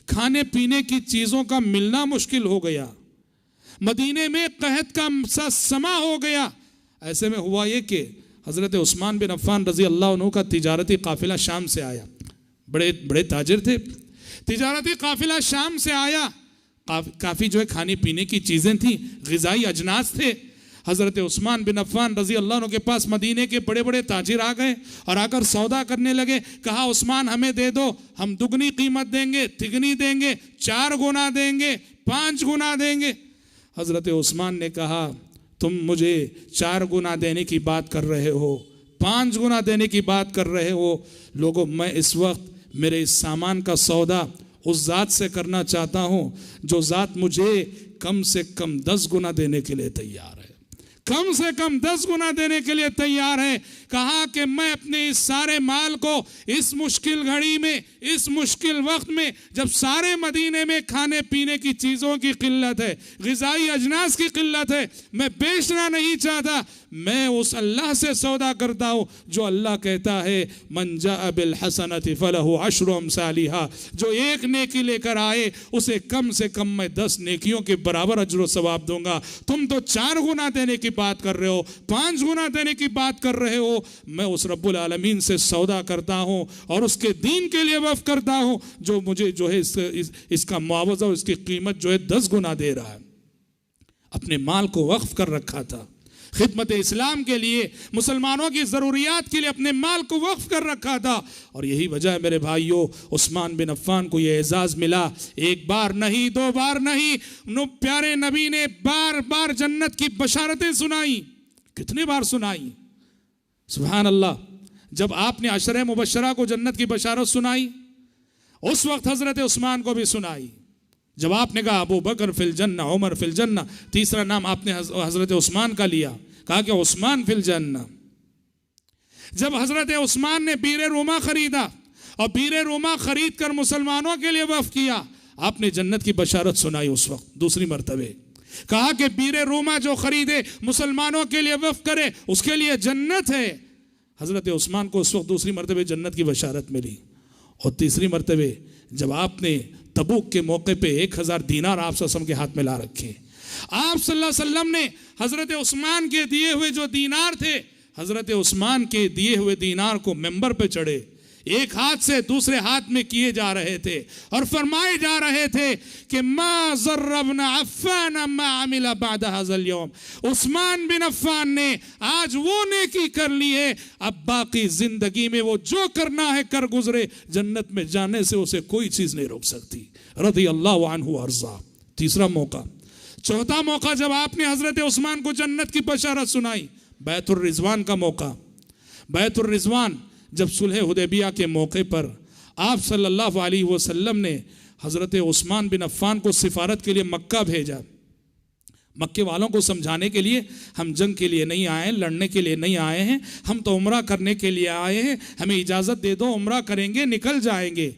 खाने पीने की चीज़ों का मिलना मुश्किल हो गया, मदीने में कहत का सा समा हो गया। ऐसे में हुआ ये कि हज़रत उस्मान बिन अफ़्फ़ान रज़ी अल्लाह अन्हु का तिजारती काफ़िला शाम से आया। बड़े बड़े ताजिर थे, तिजारती काफ़िला शाम से आया। काफ़ी जो है खाने पीने की चीज़ें थी, ग़िज़ाई अजनास थे। हज़रत उस्मान बिन अफ़्फ़ान रज़ी अल्लाह अन्हु के पास मदीने के बड़े बड़े ताजिर आ गए और आकर सौदा करने लगे। कहा उस्मान हमें दे दो, हम दुगनी कीमत देंगे, तिगनी देंगे, 4 गुना देंगे, 5 गुना देंगे। हज़रत उस्मान ने कहा तुम मुझे 4 गुना देने की बात कर रहे हो, 5 गुना देने की बात कर रहे हो। लोगों, मैं इस वक्त मेरे इस सामान का सौदा उस ज़ात से करना चाहता हूँ जो ज़ात मुझे कम से कम 10 गुना देने के लिए तैयार है, कम से कम 10 गुना देने के लिए तैयार है। कहा कि मैं अपने इस सारे माल को इस मुश्किल घड़ी में, इस मुश्किल वक्त में, जब सारे मदीने में खाने पीने की चीज़ों की किल्लत है, ग़िज़ाई अजनास की किल्लत है, मैं बेचना नहीं चाहता। मैं उस अल्लाह से सौदा करता हूँ जो अल्लाह कहता है मन जाअ बिल हसनति फलहु अशरु अमसालिहा, जो एक नेकी लेकर आए उसे कम से कम मैं 10 नेकियों के बराबर अजर सवाब दूंगा। तुम तो 4 गुना देने की बात कर रहे हो, 5 गुना देने की बात कर रहे हो। मैं उस रब्बुल आलमीन से सौदा करता हूँ और उसके दीन के लिए वफ़ करता हूँ जो मुझे जो है इसका मुआवजा, इसकी कीमत जो है 10 गुना दे रहा है। अपने माल को वक्फ कर रखा था खिदमत इस्लाम के लिए, मुसलमानों की ज़रूरियात के लिए अपने माल को वक्फ कर रखा था। और यही वजह है मेरे भाइयों, उस्मान बिन अफ़्फ़ान को यह एजाज़ मिला। 1 बार नहीं, 2 बार नहीं, प्यारे नबी ने बार बार जन्नत की बशारतें सुनाई। कितनी बार सुनाई, सुभान अल्लाह। जब आपने अशरे मुबशरा को जन्नत की बशारत सुनाई, उस वक्त हज़रत उस्मान को भी सुनाई। जब आपने कहा अबू बकर फिल जन्ना, उमर फिल जन्ना, तीसरा नाम आपने हज़रत उस्मान का लिया, कहा कि उस्मान फिल जन्ना। जब हज़रत उस्मान ने बीर रोमा खरीदा और बीर रोमा खरीद कर मुसलमानों के लिए वफ़ किया, आपने जन्नत की बशारत सुनाई। उस वक्त दूसरी मरतबे कहा कि बीर रोमा जो खरीदे मुसलमानों के लिए वफ़ करे उसके लिए जन्नत है। हज़रत उस्मान को उस वक्त दूसरी मरतबे जन्नत की बशारत मिली। और तीसरी मरतबे जब आपने तबूक के मौके पे 1000 दीनार आप सल्लल्लाहु अलैहि वसल्लम के हाथ में ला रखे, आप सल्लल्लाहु अलैहि वसल्लम ने हज़रत उस्मान के दिए हुए जो दीनार थे, हज़रत उस्मान के दिए हुए दीनार को मिंबर पे चढ़े, एक हाथ से दूसरे हाथ में किए जा रहे थे और फरमाए जा रहे थे कि मा ज़र्रबना अफ़्फ़ान मा अमिला बाद हज़ल यौम। उस्मान बिन अफ़्फ़ान ने आज वो नेकी कर ली है, अब बाकी जिंदगी में वो जो करना है कर गुजरे, जन्नत में जाने से उसे कोई चीज़ नहीं रोक सकती। रज़ी अल्लाहु अन्हु अर्ज़ा। तीसरा मौका। चौथा मौका जब आपने हज़रत उस्मान को जन्नत की बशारत सुनाई, बैतुर रिज़वान का मौका। बैतुर रिज़वान जब सुलह हुदैबिया के मौके पर आप सल्लल्लाहु अलैहि वसल्लम ने हज़रत उस्मान बिन अफ़्फ़ान को सिफारत के लिए मक्का भेजा। मक्के वालों को समझाने के लिए, हम जंग के लिए नहीं आए, लड़ने के लिए नहीं आए हैं, हम तो उम्रा करने के लिए आए हैं, हमें इजाज़त दे दो, उम्रा करेंगे, निकल जाएंगे।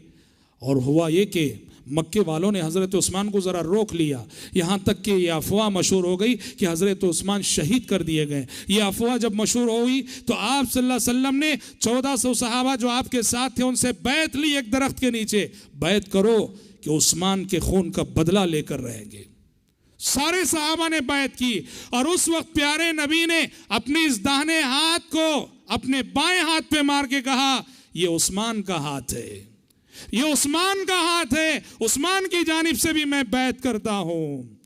और हुआ ये कि मक्के वालों ने हज़रत उस्मान को ज़रा रोक लिया, यहाँ तक कि ये अफवाह मशहूर हो गई कि हज़रत उस्मान शहीद कर दिए गए। ये अफवाह जब मशहूर हुई तो आप सल्लल्लाहु अलैहि वसल्लम ने 1400 सहाबा जो आपके साथ थे उनसे बैत ली, एक दरख्त के नीचे बैत करो कि उस्मान के खून का बदला लेकर रहेंगे। सारे सहाबा ने बैत की और उस वक्त प्यारे नबी ने अपने इस दाहिने हाथ को अपने बाएं हाथ पे मार के कहा ये उस्मान का हाथ है, ये उस्मान का हाथ है, उस्मान की जानिब से भी मैं बैत करता हूं।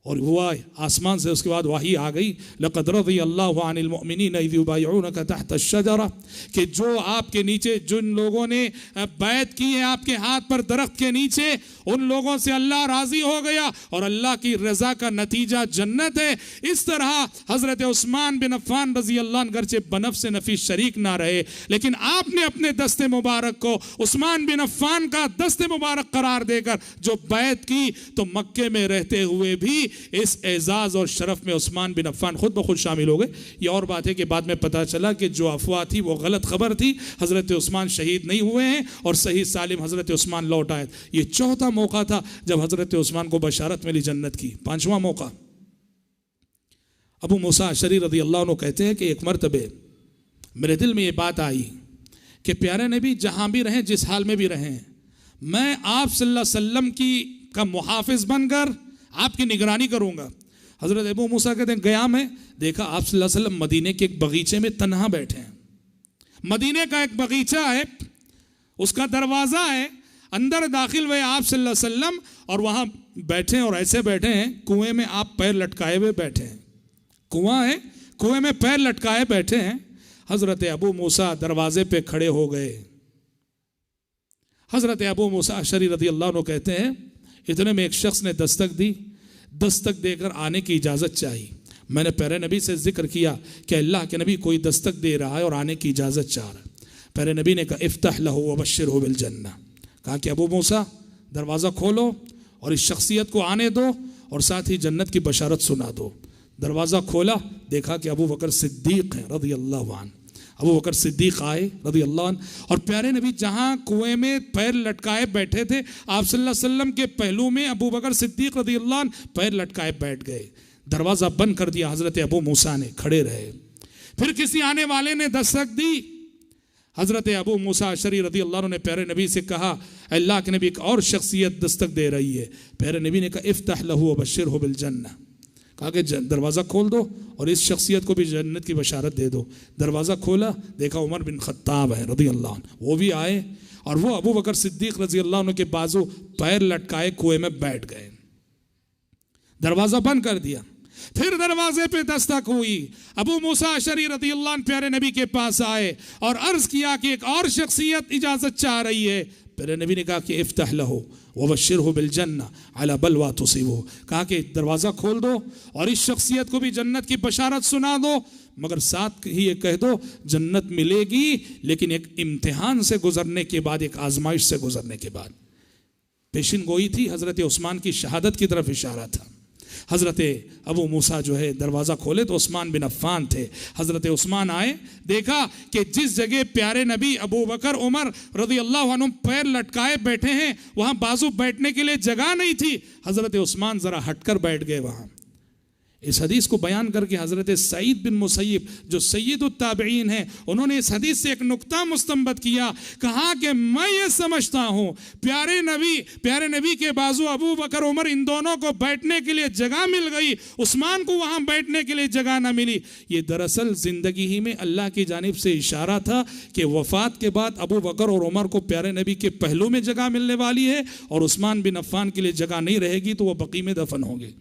और हुआ आसमान से उसके बाद वही आ गई, लक़द रज़ियल्लाहु अनिल मुअमिनीना इज़ युबाइऊनका तहत अश-शजरा, कि जो आपके नीचे जिन लोगों ने बैत की है आपके हाथ पर दरख्त के नीचे, उन लोगों से अल्लाह राज़ी हो गया और अल्लाह की रज़ा का नतीजा जन्नत है। इस तरह हज़रत उस्मान बिन अफ़्फ़ान रज़ियल्लाहु अन्हु गर्चे बनफ़्स नफ़ीस शरीक ना रहे, लेकिन आपने अपने दस्ते मुबारक को उस्मान बिन अफ़्फ़ान का दस्ते मुबारक करार देकर जो बैत की, तो मक्के में रहते हुए भी इस एजाज और शरफ में उस्मान बिन अफ़्फ़ान खुद ब खुद शामिल हो गए। ये और बात है कि बाद में पता चला कि जो अफवाह थी वो गलत खबर थी, हज़रत उस्मान शहीद नहीं हुए हैं और सही सालिम हज़रत उस्मान लौट आए। ये चौथा मौका था जब हज़रत उस्मान को बशारत मिली जन्नत की। पांचवा मौका, अबू मूसा अशरी रज़ी अल्लाह अन्हु कहते हैं कि एक मरतबे मेरे दिल में ये बात आई कि प्यारे नबी जहाँ भी रहें, जिस हाल में भी रहें, मैं आप सल्लल्लाहु अलैहि वसल्लम की का मुहाफिज बनकर आपकी निगरानी करूँगा। हज़रत अबू मूसा कहते हैं गया मैं, देखा आप सल्लल्लाहु अलैहि वसल्लम मदीने के एक बगीचे में तन्हा बैठे हैं। मदीने का एक बगीचा है, उसका दरवाज़ा है, अंदर दाखिल हुए आप सल्लल्लाहु अलैहि वसल्लम और वहाँ बैठे और ऐसे बैठे हैं कुएं में आप पैर लटकाए हुए बैठे हैं। कुआं है, कुएं में पैर लटकाए बैठे हैं। हज़रत अबू मूसा दरवाजे पे खड़े हो गए। हज़रत अबू मूसा अशरी रज़ी अल्लाह अन्हु कहते हैं इतने में एक शख्स ने दस्तक दी। दस्तक देकर आने की इजाज़त चाहिए। मैंने प्यारे नबी से जिक्र किया कि अल्लाह के नबी कोई दस्तक दे रहा है और आने की इजाज़त चाह रहा है। प्यारे नबी ने कहा इफ्तह लहू वबश्शिरहू बिल जन्नह, कहा कि अबू मूसा दरवाज़ा खोलो और इस शख्सियत को आने दो और साथ ही जन्नत की बशारत सुना दो। दरवाज़ा खोला, देखा कि अबू बकर सिद्दीक हैं रज़ी अल्लाह अन्हु। अबू बकर सिद्दीक आए रज़ी अल्लाह अन्हु और प्यारे नबी जहाँ कुएं में पैर लटकाए बैठे थे, आप सल्लल्लाहु अलैहि वसल्लम के पहलू में अबू बकर सिद्दीक रज़ी अल्लाह अन्हु पैर लटकाए बैठ गए। दरवाज़ा बंद कर दिया। हज़रत अबू मूसा ने खड़े रहे। फिर किसी आने वाले ने दस्तक दी। हज़रत अबू मूसा अशरी रज़ी अल्लाह अन्हु ने प्यारे नबी से कहा अल्लाह के नबी एक और शख्सियत दस्तक दे रही है। प्यारे नबी ने कहा इफ्तह लहू वबश्शिरहू बिल जन्नह, कहा कि दरवाज़ा खोल दो और इस शख्सियत को भी जन्नत की बशारत दे दो। दरवाज़ा खोला, देखा उमर बिन खत्ताब है रज़ी अल्लाह अन्हु, वो भी आए और वो अबू बकर सिद्दीक रज़ी अल्लाह अन्हु के बाजू पैर लटकाए कुएं में बैठ गए। दरवाज़ा बंद कर दिया। फिर दरवाजे पे दस्तक हुई। अबू मूसा अशरी रज़ी अल्लाह अन्हु प्यारे नबी के पास आए और अर्ज़ किया कि एक और शख्सियत इजाज़त चाह रही है। प्यारे नबी ने कहा कि इफ्तह लहू वबश्शिरहू बिल जन्नह अला बलवा तुसीबहू, कहा कि दरवाज़ा खोल दो और इस शख्सियत को भी जन्नत की बशारत सुना दो, मगर साथ ही ये कह दो जन्नत मिलेगी लेकिन एक इम्तिहान से गुजरने के बाद, एक आजमाइश से गुजरने के बाद। पेशिन गोई थी, हज़रत उस्मान की शहादत की तरफ इशारा था। हज़रत अबू मूसा जो है दरवाज़ा खोले तो उस्मान बिन अफ़्फ़ान थे। हज़रत उस्मान आए, देखा कि जिस जगह प्यारे नबी अबू बकर उमर रज़ी अल्लाह अन्हुम पैर लटकाए बैठे हैं वहाँ बाजू बैठने के लिए जगह नहीं थी। हज़रत उस्मान ज़रा हटकर बैठ गए वहाँ। इस हदीस को बयान करके हज़रत सईद बिन मुसय्यब जो सय्यदुत ताबईन हैं, उन्होंने इस हदीस से एक नुक्ता मुस्तंबत किया। कहा कि मैं ये समझता हूँ प्यारे नबी के बाजू अबू बकर उमर इन दोनों को बैठने के लिए जगह मिल गई, उस्मान को वहाँ बैठने के लिए जगह ना मिली। ये दरअसल ज़िंदगी ही में अल्लाह की जानिब से इशारा था कि वफ़ात के बाद अबू बकर और उमर को प्यारे नबी के पहलू में जगह मिलने वाली है और उस्मान बिन अफ़्फ़ान के लिए जगह नहीं रहेगी तो वह बकी में दफन होंगे।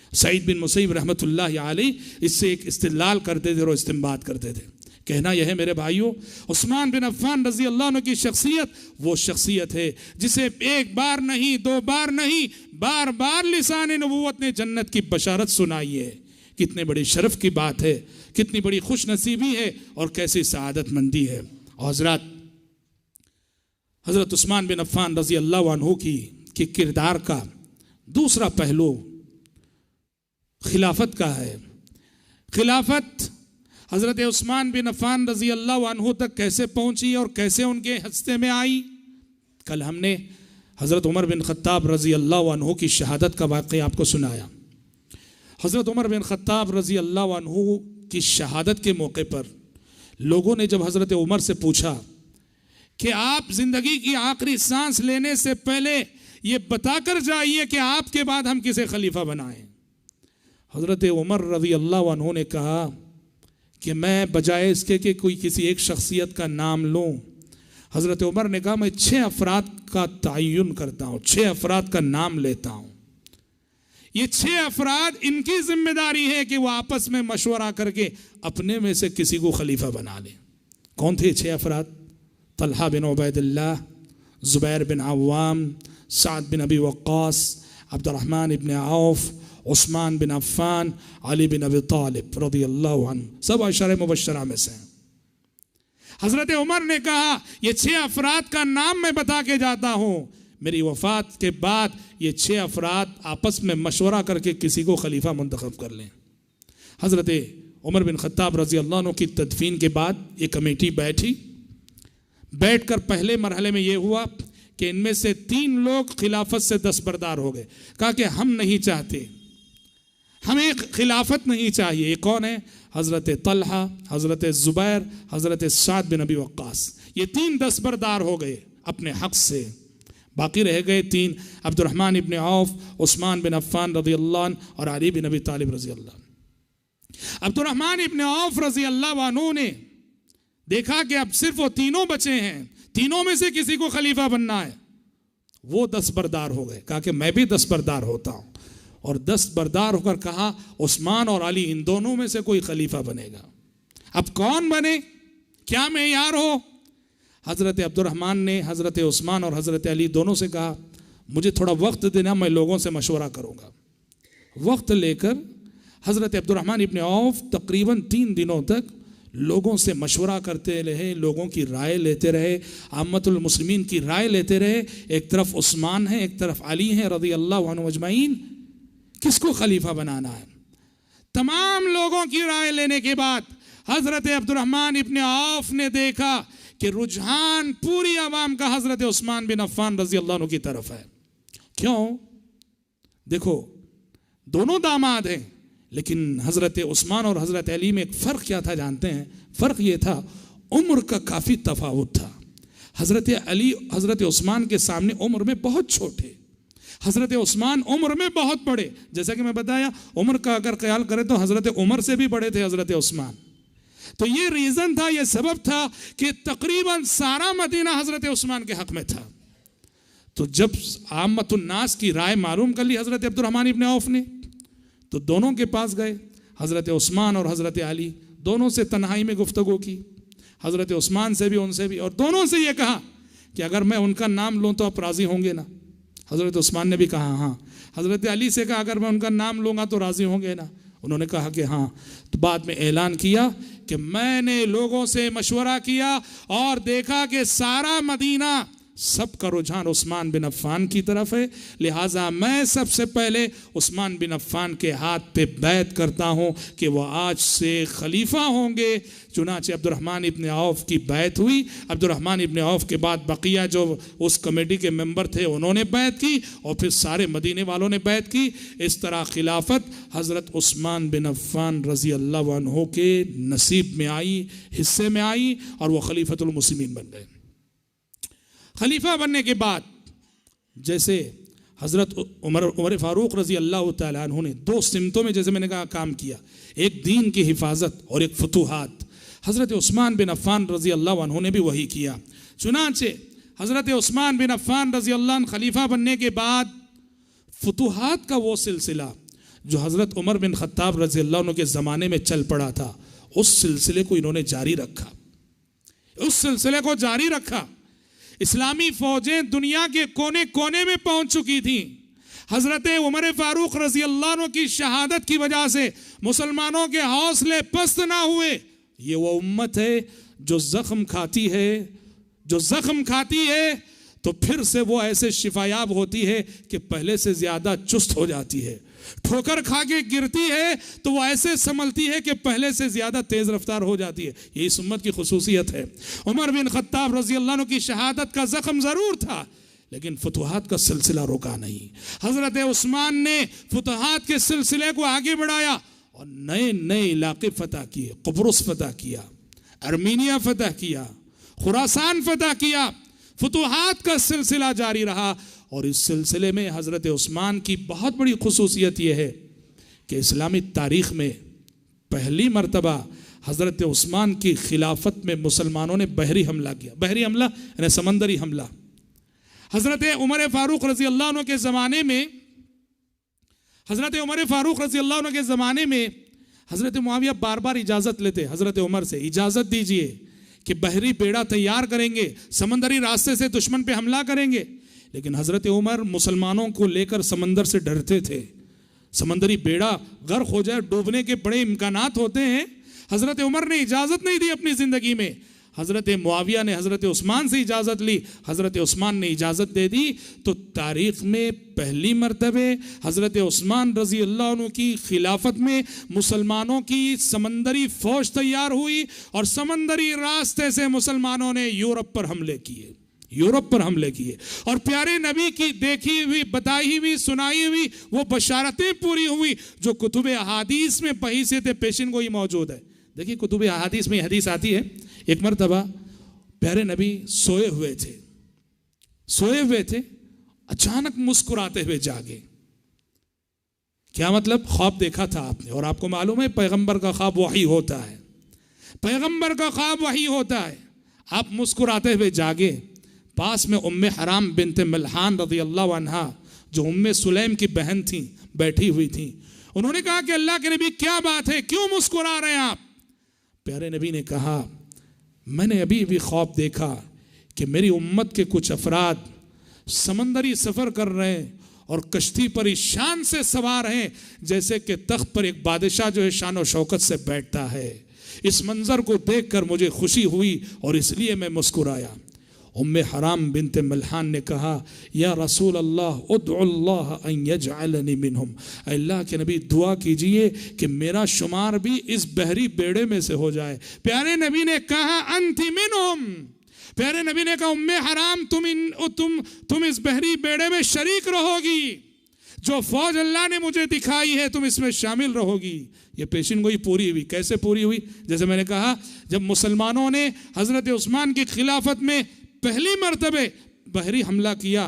सईद बिन मुसय्यब रहमतुल्लाह अलैह इससे एक इस्तिदलाल करते थे और इस्तिंबात करते थे। कहना यह है मेरे भाइयों, उस्मान बिन अफ़्फ़ान रज़ी अल्लाह अन्हु की शख्सियत वो शख्सियत है जिसे एक बार नहीं, दो बार नहीं, बार बार लिसान नबूवत ने जन्नत की बशारत सुनाई है। कितने बड़ी शरफ की बात है, कितनी बड़ी खुश नसीबी है और कैसी सआदतमंदी है। और हज़रत उस्मान बिन अफ़्फ़ान रज़ी अल्लाह अन्हु की किरदार का दूसरा पहलू खिलाफत का है। खिलाफत हज़रत उस्मान बिन अफ़्फ़ान रज़ी अल्लाह अन्हु तक कैसे पहुंची और कैसे उनके हस्ते में आई। कल हमने हज़रत उमर बिन ख़त्ताब रज़ी अल्लाह अन्हु की शहादत का वाक़या आपको सुनाया। हज़रत उमर बिन ख़त्ताब रज़ी अल्लाह अन्हु की शहादत के मौके पर लोगों ने जब हज़रत उमर से पूछा कि आप ज़िंदगी की आखिरी सांस लेने से पहले ये बताकर जाइए कि आपके बाद हम किसे खलीफा बनाएं, हज़रत उमर रज़ी अल्लाह अन्हु ने कहा कि मैं बजाय इसके कि कोई किसी एक शख्सियत का नाम लूँ, हज़रत उमर ने कहा मैं 6 अफराद का तयन करता हूँ, 6 अफराद का नाम लेता हूँ। ये 6 अफराद, इनकी जिम्मेदारी है कि वो आपस में मशवरा करके अपने में से किसी को खलीफा बना लें। कौन थे 6 अफराद? तलहा बिन उबैदुल्लाह, ज़ुबैर बिन Awwam, Saad bin Abi वक्कास, Abdurrahman ibn of, Usman बिन अफ़्फ़ान, अली बिन अबी तालिब रज़ी अल्लाहु अन्हु, सब अशरे मुबश्शरा में से हैं। हज़रत उमर ने कहा ये 6 अफराद का नाम मैं बता के जाता हूँ, मेरी वफ़ात के बाद ये 6 अफराद आपस में मशवरा करके किसी को खलीफा मुंतखब कर लें। हज़रत उमर बिन ख़त्ताब रज़ी अल्लाह अन्हु की तदफीन के बाद एक कमेटी बैठी। बैठकर पहले मरहले में ये हुआ कि इनमें से 3 लोग खिलाफत से दस्तबरदार हो गए। कहा कि हम नहीं चाहते, हमें खिलाफत नहीं चाहिए। ये कौन है? हज़रत तलहा, हज़रत ज़ुबैर, हज़रत साद बिन अबी वक्कास। ये 3 दस्तबरदार हो गए अपने हक़ से। बाकी रह गए 3, अब्दुर्रहमान इब्न औफ, उस्मान बिन अफ़्फ़ान रज़ियल्लाहु अन्हु और अली बिन अबी तालिब रज़ियल्लाहु अन्हु। अब्दुर्रहमान इब्न औफ रज़ियल्लाहु अन्हु ने देखा कि अब सिर्फ वो तीनों बचे हैं, तीनों में से किसी को खलीफा बनना है। वो दस्तबरदार हो गए। कहा कि मैं भी दस्तबरदार होता हूँ, और दस्तबरदार होकर कहा उस्मान और अली इन दोनों में से कोई खलीफा बनेगा। अब कौन बने, क्या मेयार हो? हज़रत अब्दुर्रहमान ने हज़रत उस्मान और हज़रत अली दोनों से कहा मुझे थोड़ा वक्त देना, मैं लोगों से मशवरा करूँगा। वक्त लेकर हज़रत अब्दुर्रहमान इब्न औफ तकरीबन 3 दिनों तक लोगों से मशवरा करते रहे, लोगों की राय लेते रहे, आम्मतुल मुस्लिमीन की राय लेते रहे। एक तरफ उस्मान है, एक तरफ अली है रज़ियल्लाहु अन्हु अजमईन, किसको खलीफा बनाना है। तमाम लोगों की राय लेने के बाद हज़रत अब्दुर्रहमान इब्न औफ ने देखा कि रुझान पूरी आवाम का हज़रत उस्मान बिन अफ़्फ़ान रज़ियल्लाहु अन्हु की तरफ है। क्यों? देखो, दोनों दामाद हैं, लेकिन हज़रत उस्मान और हज़रत अली में एक फ़र्क क्या था जानते हैं? फ़र्क ये था, उम्र का काफ़ी तफावत था। हज़रत अली हज़रत उस्मान के सामने उम्र में बहुत छोटे, हज़रत उस्मान उम्र में बहुत बड़े। जैसा कि मैं बताया, उम्र का अगर ख्याल करें तो हज़रत उमर से भी बड़े थे हज़रत उस्मान। तो ये रीज़न था, ये सबब था कि तकरीबन सारा मदीना हज़रत उस्मान के हक़ में था। तो जब आम्मतुन्नास की राय मालूम कर ली हज़रत अब्दुर्रहमान इब्न औफ ने, तो दोनों के पास गए, हज़रत उस्मान और हज़रत अली, दोनों से तन्हाई में गुफ्तगू की, हज़रत उस्मान से भी उनसे भी, और दोनों से ये कहा कि अगर मैं उनका नाम लूँ तो आप राज़ी होंगे ना? हज़रत उस्मान ने भी कहा हाँ। हज़रत अली से कहा अगर मैं उनका नाम लूँगा तो राज़ी होंगे ना? उन्होंने कहा कि हाँ। तो बाद में ऐलान किया कि मैंने लोगों से मशवरा किया और देखा कि सारा मदीना सबका रुझान उस्मान बिन अफ़्फ़ान की तरफ है, लिहाजा मैं सबसे पहले उस्मान बिन अफ़्फ़ान के हाथ पे बैत करता हूँ कि वह आज से खलीफा होंगे। चुनाचे अब्दुर्रहमान इब्न औफ की बैत हुई। अब्दुर्रहमान इब्न औफ के बाद बकिया जो उस कमेटी के मेंबर थे उन्होंने बैत की, और फिर सारे मदीने वालों ने बैत की। इस तरह खिलाफत हज़रत उस्मान बिन अफ़्फ़ान रज़ी अल्लाह अन्हु के नसीब में आई, हिस्से में आई, और वह खलीफतुल मुस्लिमीन बन गए। खलीफा बनने के बाद जैसे हज़रत उमर फ़ारूक रज़ी अल्लाह तआला अन्हु ने 2 सिमतों में, जैसे मैंने कहा, काम किया, एक दीन की हिफाजत और एक फतूहात। हज़रत उस्मान बिन अफ़्फ़ान रज़ी अल्लाह अन्हु ने भी वही किया। चुनांचे हज़रत उस्मान बिन अफ़्फ़ान रज़ी अल्लाह अन्हु खलीफा बनने के बाद फतूहात का वो सिलसिला जो हज़रत उमर बिन ख़त्ताब रज़ी अल्लाह अन्हु के ज़माने में चल पड़ा था, उस सिलसिले को इन्होंने जारी रखा, उस सिलसिले को जारी रखा। इस्लामी फौजें दुनिया के कोने कोने में पहुंच चुकी थी। हज़रत उमर फ़ारूक रज़ी अल्लाह अन्हु की शहादत की वजह से मुसलमानों के हौसले पस्त ना हुए। ये वो उम्मत है जो ज़ख्म खाती है, जो ज़ख्म खाती है तो फिर से वो ऐसे शिफायाब होती है कि पहले से ज़्यादा चुस्त हो जाती है। ठोकर खा के गिरती है तो वो ऐसे संभलती है कि पहले से ज़्यादा तेज़ रफ्तार हो जाती है। ये इस उम्मत की खुसूसियत है। उमर बिन ख़त्ताब रज़ी अल्लाह अन्हु की शहादत का ज़ख्म ज़रूर था, लेकिन फतूहात का सिलसिला रुका नहीं। हज़रत उस्मान ने फतूहात के सिलसिले को आगे बढ़ाया और नए नए इलाके फ़तह किए। क़ुब्रुस फ़तह किया, अर्मीनिया फ़तह किया, खुरासान फ़तह किया। फतूहात का सिलसिला जारी रहा, और इस सिलसिले में हज़रत उस्मान की बहुत बड़ी खुसूसियत यह है कि इस्लामी तारीख़ में पहली मरतबा हज़रत उस्मान की खिलाफत में मुसलमानों ने बहरी हमला किया। बहरी हमला यानी समंदरी हमला। हज़रत उमर फ़ारूक रज़ी अल्लाह अन्हु के ज़माने में, हज़रत उमर फ़ारूक रज़ी अल्लाह अन्हु के ज़माने में हज़रत मुआविया बार बार इजाज़त लेते हज़रत उमर से, इजाज़त दीजिए कि बहरी बेड़ा तैयार करेंगे, समंदरी रास्ते से दुश्मन पे हमला करेंगे। लेकिन हज़रत उमर मुसलमानों को लेकर समंदर से डरते थे। समंदरी बेड़ा गर्क हो जाए, डूबने के बड़े इम्कानात होते हैं। हज़रत उमर ने इजाज़त नहीं दी अपनी ज़िंदगी में। हज़रत मुआविया ने हज़रत उस्मान से इजाज़त ली, हज़रत उस्मान ने इजाज़त दे दी, तो तारीख़ में पहली मरतबे हज़रत उस्मान रज़ी अल्लाह अन्हु की खिलाफत में मुसलमानों की समंदरी फ़ौज तैयार हुई और समंदरी रास्ते से मुसलमानों ने यूरोप पर हमले किए, यूरोप पर हमले किए। और प्यारे नबी की देखी हुई, बताई हुई, सुनाई हुई वो बशारतें पूरी हुई जो कुतुब अहादीस में बहैसियत पेशिन गोई मौजूद है। देखिए कुतुब अहादीस में हदीस आती है, एक मरतबा प्यारे नबी सोए हुए थे, अचानक मुस्कुराते हुए जागे। क्या मतलब? ख्वाब देखा था आपने, और आपको मालूम है पैगंबर का ख्वाब वही होता है, पैगंबर का ख्वाब वही होता है। आप मुस्कुराते हुए जागे, पास में उम्मे हराम बिनते मल्हान रज़ी अल्लाह अन्हा जो उम्मे सुलैम की बहन थी बैठी हुई थी। उन्होंने कहा कि अल्लाह के नबी क्या बात है, क्यों मुस्कुरा रहे हैं आप? प्यारे नबी ने कहा मैंने अभी भी ख्वाब देखा कि मेरी उम्मत के कुछ अफराद समंदरी सफ़र कर रहे हैं और कश्ती पर इस शान से सवार हैं जैसे कि तख्त पर एक बादशाह जो है शान और शौकत से बैठता है। इस मंजर को देखकर मुझे खुशी हुई और इसलिए मैं मुस्कुराया। उम्मे हराम बिनते मल्हान ने कहा या रसूल अल्लाह उद्उल्लाह अन यजअलनी मिनहुम, अल्लाह के नबी दुआ कीजिए कि मेरा शुमार भी इस बहरी बेड़े में से हो जाए। प्यारे नबी ने कहा अंति मिनहुम, प्यारे नबी ने कहा उम्मे हराम तुम इस बहरी बेड़े में शरीक रहोगी, जो फौज अल्लाह ने मुझे दिखाई है तुम इसमें शामिल रहोगी। ये पेशिन गोई पूरी हुई। कैसे पूरी हुई? जैसे मैंने कहा जब मुसलमानों ने हज़रत उस्मान की खिलाफत में पहली मरतबे बहरी हमला किया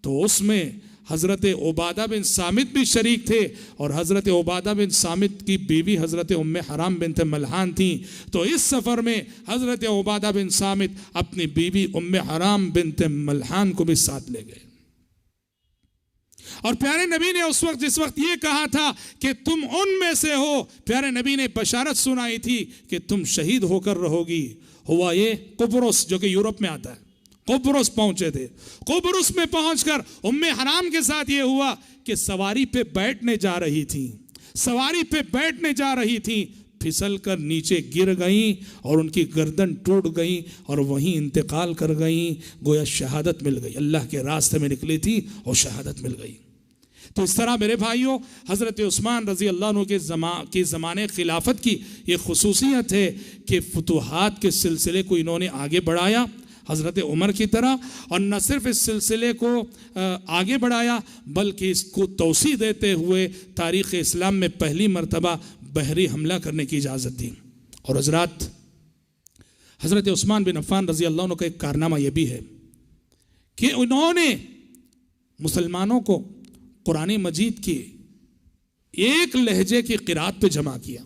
तो उसमें हज़रत उबादा बिन सामित भी शरीक थे और हज़रत उबादा बिन सामित की बीवी हज़रत उम्मे हराम बिनत मल्हान थी। तो इस सफ़र में हज़रत उबादा बिन सामित अपनी बीवी उम्मे हराम बिनत मल्हान को भी साथ ले गए। और प्यारे नबी ने उस वक्त जिस वक्त ये कहा था कि तुम उनमें से हो, प्यारे नबी ने बशारत सुनाई थी कि तुम शहीद होकर रहोगी। हुआ ये कुब्रुस जो कि यूरोप में आता है, कुब्रुस पहुंचे थे। कुब्रुस में पहुंचकर उम्मे हराम के साथ ये हुआ कि सवारी पे बैठने जा रही थी, फिसल कर नीचे गिर गई और उनकी गर्दन टूट गई और वहीं इंतकाल कर गई। गोया शहादत मिल गई, अल्लाह के रास्ते में निकली थी और शहादत मिल गई। तो इस तरह मेरे भाइयों हज़रत उस्मान रज़ी अल्लाह अन्हु के ज़माने खिलाफत की ये खुसूसियत है कि फुतूहात के सिलसिले को इन्होंने आगे बढ़ाया हज़रत उमर की तरह, और न सिर्फ इस सिलसिले को आगे बढ़ाया बल्कि इसको तौसी देते हुए तारीख़ इस्लाम में पहली मरतबा बहरी हमला करने की इजाज़त दी। और हज़रत उस्मान बिन अफ़्फ़ान रज़ी अल्लाह अन्हु का एक कारनामा यह भी है कि उन्होंने मुसलमानों को कुरान मजीद की एक लहजे की क़िरात पे जमा किया।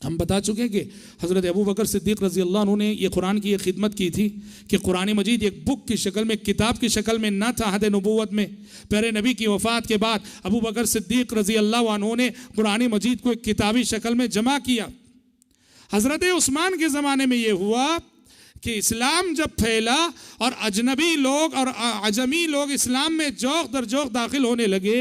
हम बता चुके हैं कि हज़रत अबू बकर सिद्दीक़ रज़ी अल्लाह अन्हु ने ये कुरान की ये खिदमत की थी कि कुरान मजीद एक बुक की शक्ल में, किताब की शक्ल में ना था। अहद नबूवत में प्यारे नबी की वफ़ात के बाद अबू बकर सिद्दीक़ रज़ी अल्लाह अन्हु ने कुरान मजीद को एक किताबी शक्ल में जमा किया। हज़रत उस्मान के ज़माने में ये हुआ कि इस्लाम जब फैला और अजनबी लोग और अजमी लोग इस्लाम में जोक दर जोक दाखिल होने लगे,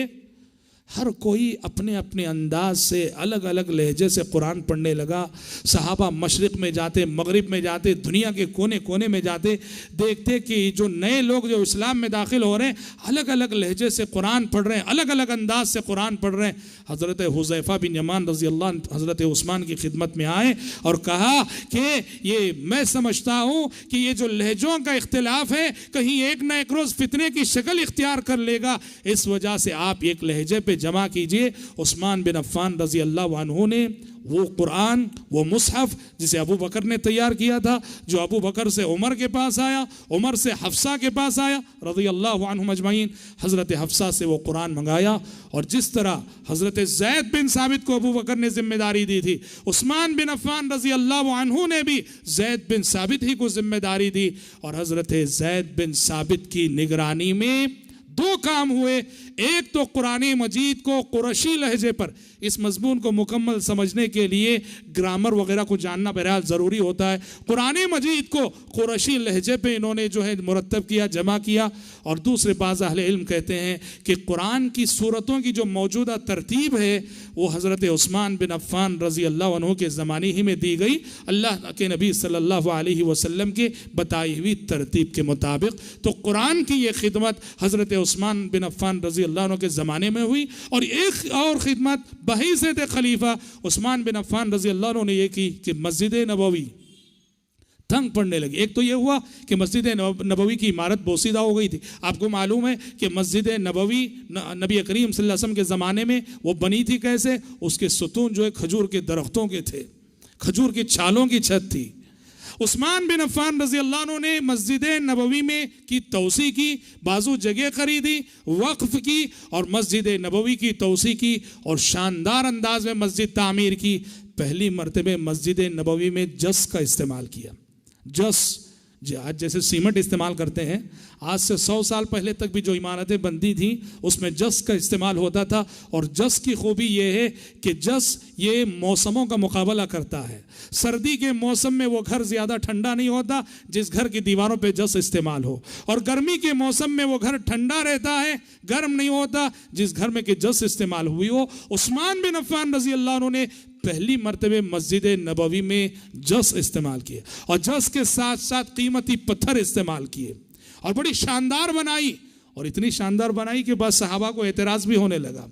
हर कोई अपने अपने अंदाज से अलग अलग लहजे से कुरान पढ़ने लगा। सहाबा मशरिक़ में जाते, मगरिब में जाते, दुनिया के कोने कोने में जाते, देखते कि जो नए लोग जो इस्लाम में दाखिल हो रहे हैं अलग अलग लहजे से कुरान पढ़ रहे हैं, अलग अलग अंदाज से कुरान पढ़ रहे हैं। हज़रत हुज़ैफ़ा बिन यमान रज़ी अल्लाह हज़रत उस्मान की खिदमत में आए और कहा कि ये मैं समझता हूँ कि ये जो लहजों का इख्तिलाफ है कहीं एक न एक रोज़ फितने की शक्ल इख्तियार कर लेगा, इस वजह से आप एक लहजे पे जमा कीजिए। उस्मान बिन अफ़्फ़ान रज़ी अल्लाह अन्हु ने वो कुरान, वो मुसहफ़ जिसे अबू बकर ने तैयार किया था, जो अबू बकर से उमर के पास आया, उमर से हफ्सा के पास आया रज़ी अल्लाह अन्हुम अजमईन, हज़रत हफ्सा से वो कुरान मंगाया। और जिस तरह हज़रत ज़ैद बिन साबित को अबू बकर ने जिम्मेदारी दी थी, उस्मान बिन अफ़्फ़ान रज़ी अल्लाह अन्हु ने भी ज़ैद बिन साबित ही को जिम्मेदारी दी। और हज़रत ज़ैद बिन साबित की निगरानी में दो काम हुए। एक तो कुरान मजीद को कुरैशी लहजे पर इस मजमून को मुकम्मल समझने के लिए ग्रामर वगैरह को जानना बहरहाल ज़रूरी होता है। कुरान मजीद को कुरैशी लहजे पे इन्होंने जो है मुरतब किया, जमा किया। और दूसरे बाज़ अहले इल्म कहते हैं कि कुरान की सूरतों की जो मौजूदा तरतीब है वो हज़रत उस्मान बिन अफ़्फ़ान रज़ी अल्लाह अन्हु के ज़माने ही में दी गई, अल्लाह के नबी सल्लल्लाहु अलैहि वसल्लम के बताई हुई तरतीब के मुताबिक। तो कुरान की ये खिदमत हज़रत उस्मान बिन अफ़्फ़ान रज़ी अल्लाह अन्हु के ज़माने में हुई। और एक और खिदमत बहैसियत खलीफा उस्मान बिन अफ़्फ़ान रज़ी अल्लाह अन्हु ने ये की कि मस्जिद नबवी तंग पड़ने लगी। एक तो ये हुआ कि मस्जिद नबवी की इमारत बोसीदा हो गई थी। आपको मालूम है कि मस्जिद नबवी नबी करीम सल्लल्लाहु अलैहि वसल्लम के ज़माने में वो बनी थी कैसे? उसके सुतून जो है खजूर के दरख्तों के थे, खजूर की छालों की छत थी। उस्मान बिन अफ़्फ़ान रज़ी अल्लाह अन्हु ने मस्जिद नबवी में की तौसी की, बाजू जगह खरीदी, वक्फ की और मस्जिद नबवी की तौसी की और शानदार अंदाज में मस्जिद तामीर की। पहली मरतबे मस्जिद नबवी में जस का इस्तेमाल किया। जस आज जैसे सीमेंट इस्तेमाल करते हैं, आज से 100 साल पहले तक भी जो इमारतें बनती थी उसमें जस का इस्तेमाल होता था। और जस की खूबी ये है कि जस ये मौसमों का मुकाबला करता है। सर्दी के मौसम में वो घर ज़्यादा ठंडा नहीं होता जिस घर की दीवारों पे जस इस्तेमाल हो, और गर्मी के मौसम में वो घर ठंडा रहता है, गर्म नहीं होता जिस घर में कि जस इस्तेमाल हुई हो। उस्मान बिन अफ़्फ़ान रज़ी अल्लाह अन्हु ने पहली मरतबे मस्जिद नबवी में जस इस्तेमाल किए और जस के साथ साथ कीमती पत्थर इस्तेमाल किए और बड़ी शानदार बनाई। और इतनी शानदार बनाई कि बाद सहाबा को एतराज़ भी होने लगा,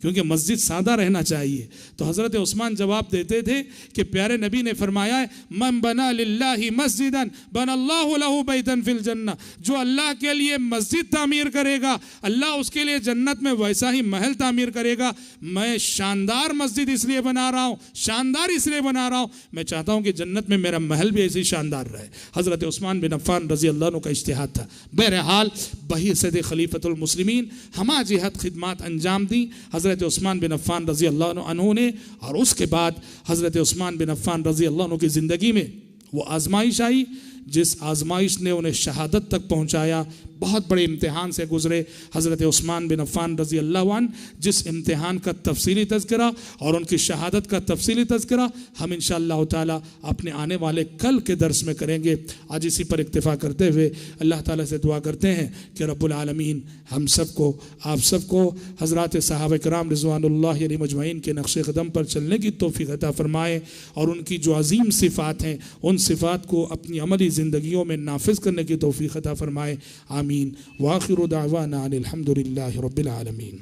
क्योंकि मस्जिद सादा रहना चाहिए। तो हज़रत उस्मान जवाब देते थे कि प्यारे नबी ने फरमाया है, मन बना लिल्लाहि मस्जिदन बनल्लाहु लहु बैतन फिल जन्नह, जो अल्लाह के लिए मस्जिद तामीर करेगा अल्लाह उसके लिए जन्नत में वैसा ही महल तामीर करेगा। मैं शानदार मस्जिद इसलिए बना रहा हूँ, शानदार इसलिए बना रहा हूँ, मैं चाहता हूँ कि जन्नत में मेरा महल भी ऐसे ही शानदार रहे। हज़रत उस्मान बिन अफ़्फ़ान रज़ी अल्लाह अन्हु का इज्तिहाद था। बहरहाल बहैसियत खलीफतुल मुस्लिमीन हमा जिहद खिदमात अंजाम दी हज़रत उस्मान बिन अफ़्फ़ान रज़ी अल्लाह अन्हु ने। और उसके बाद हज़रत उस्मान बिन अफ़्फ़ान रज़ी अल्लाह अन्हु की ज़िंदगी में वो आजमाइश आई जिस आजमाइश ने उन्हें शहादत तक पहुँचाया। बहुत बड़े इम्तिहान से गुजरे हज़रत उस्मान बिन अफ़्फ़ान रज़ी अल्लाह अन्हु। जिस इम्तिहान का तफसीली तज़किरा और उनकी शहादत का तफसीली तज़किरा हम इंशाअल्लाह ताला अपने आने वाले कल के दर्स में करेंगे। आज इसी पर इक्तिफ़ा करते हुए अल्लाह ताला से दुआ करते हैं कि रब्बुल आलमीन हम सबको, आप सबको हज़रात सहाबा किराम रिज़वानुल्लाहि अलैहिम अजमईन के नक्श क़दम पर चलने की तौफ़ीक़ अता फ़रमाए और उनकी जो अज़ीम सिफ़ात हैं उन सिफ़ात को अपनी अमली ज़िंदगियों में नाफिज़ करने की तौफ़ीक़ अता फ़रमाए। आमीन। वाखिरु दावाना अनिल हम्दुलिल्लाहि रब्बिल आलमीन।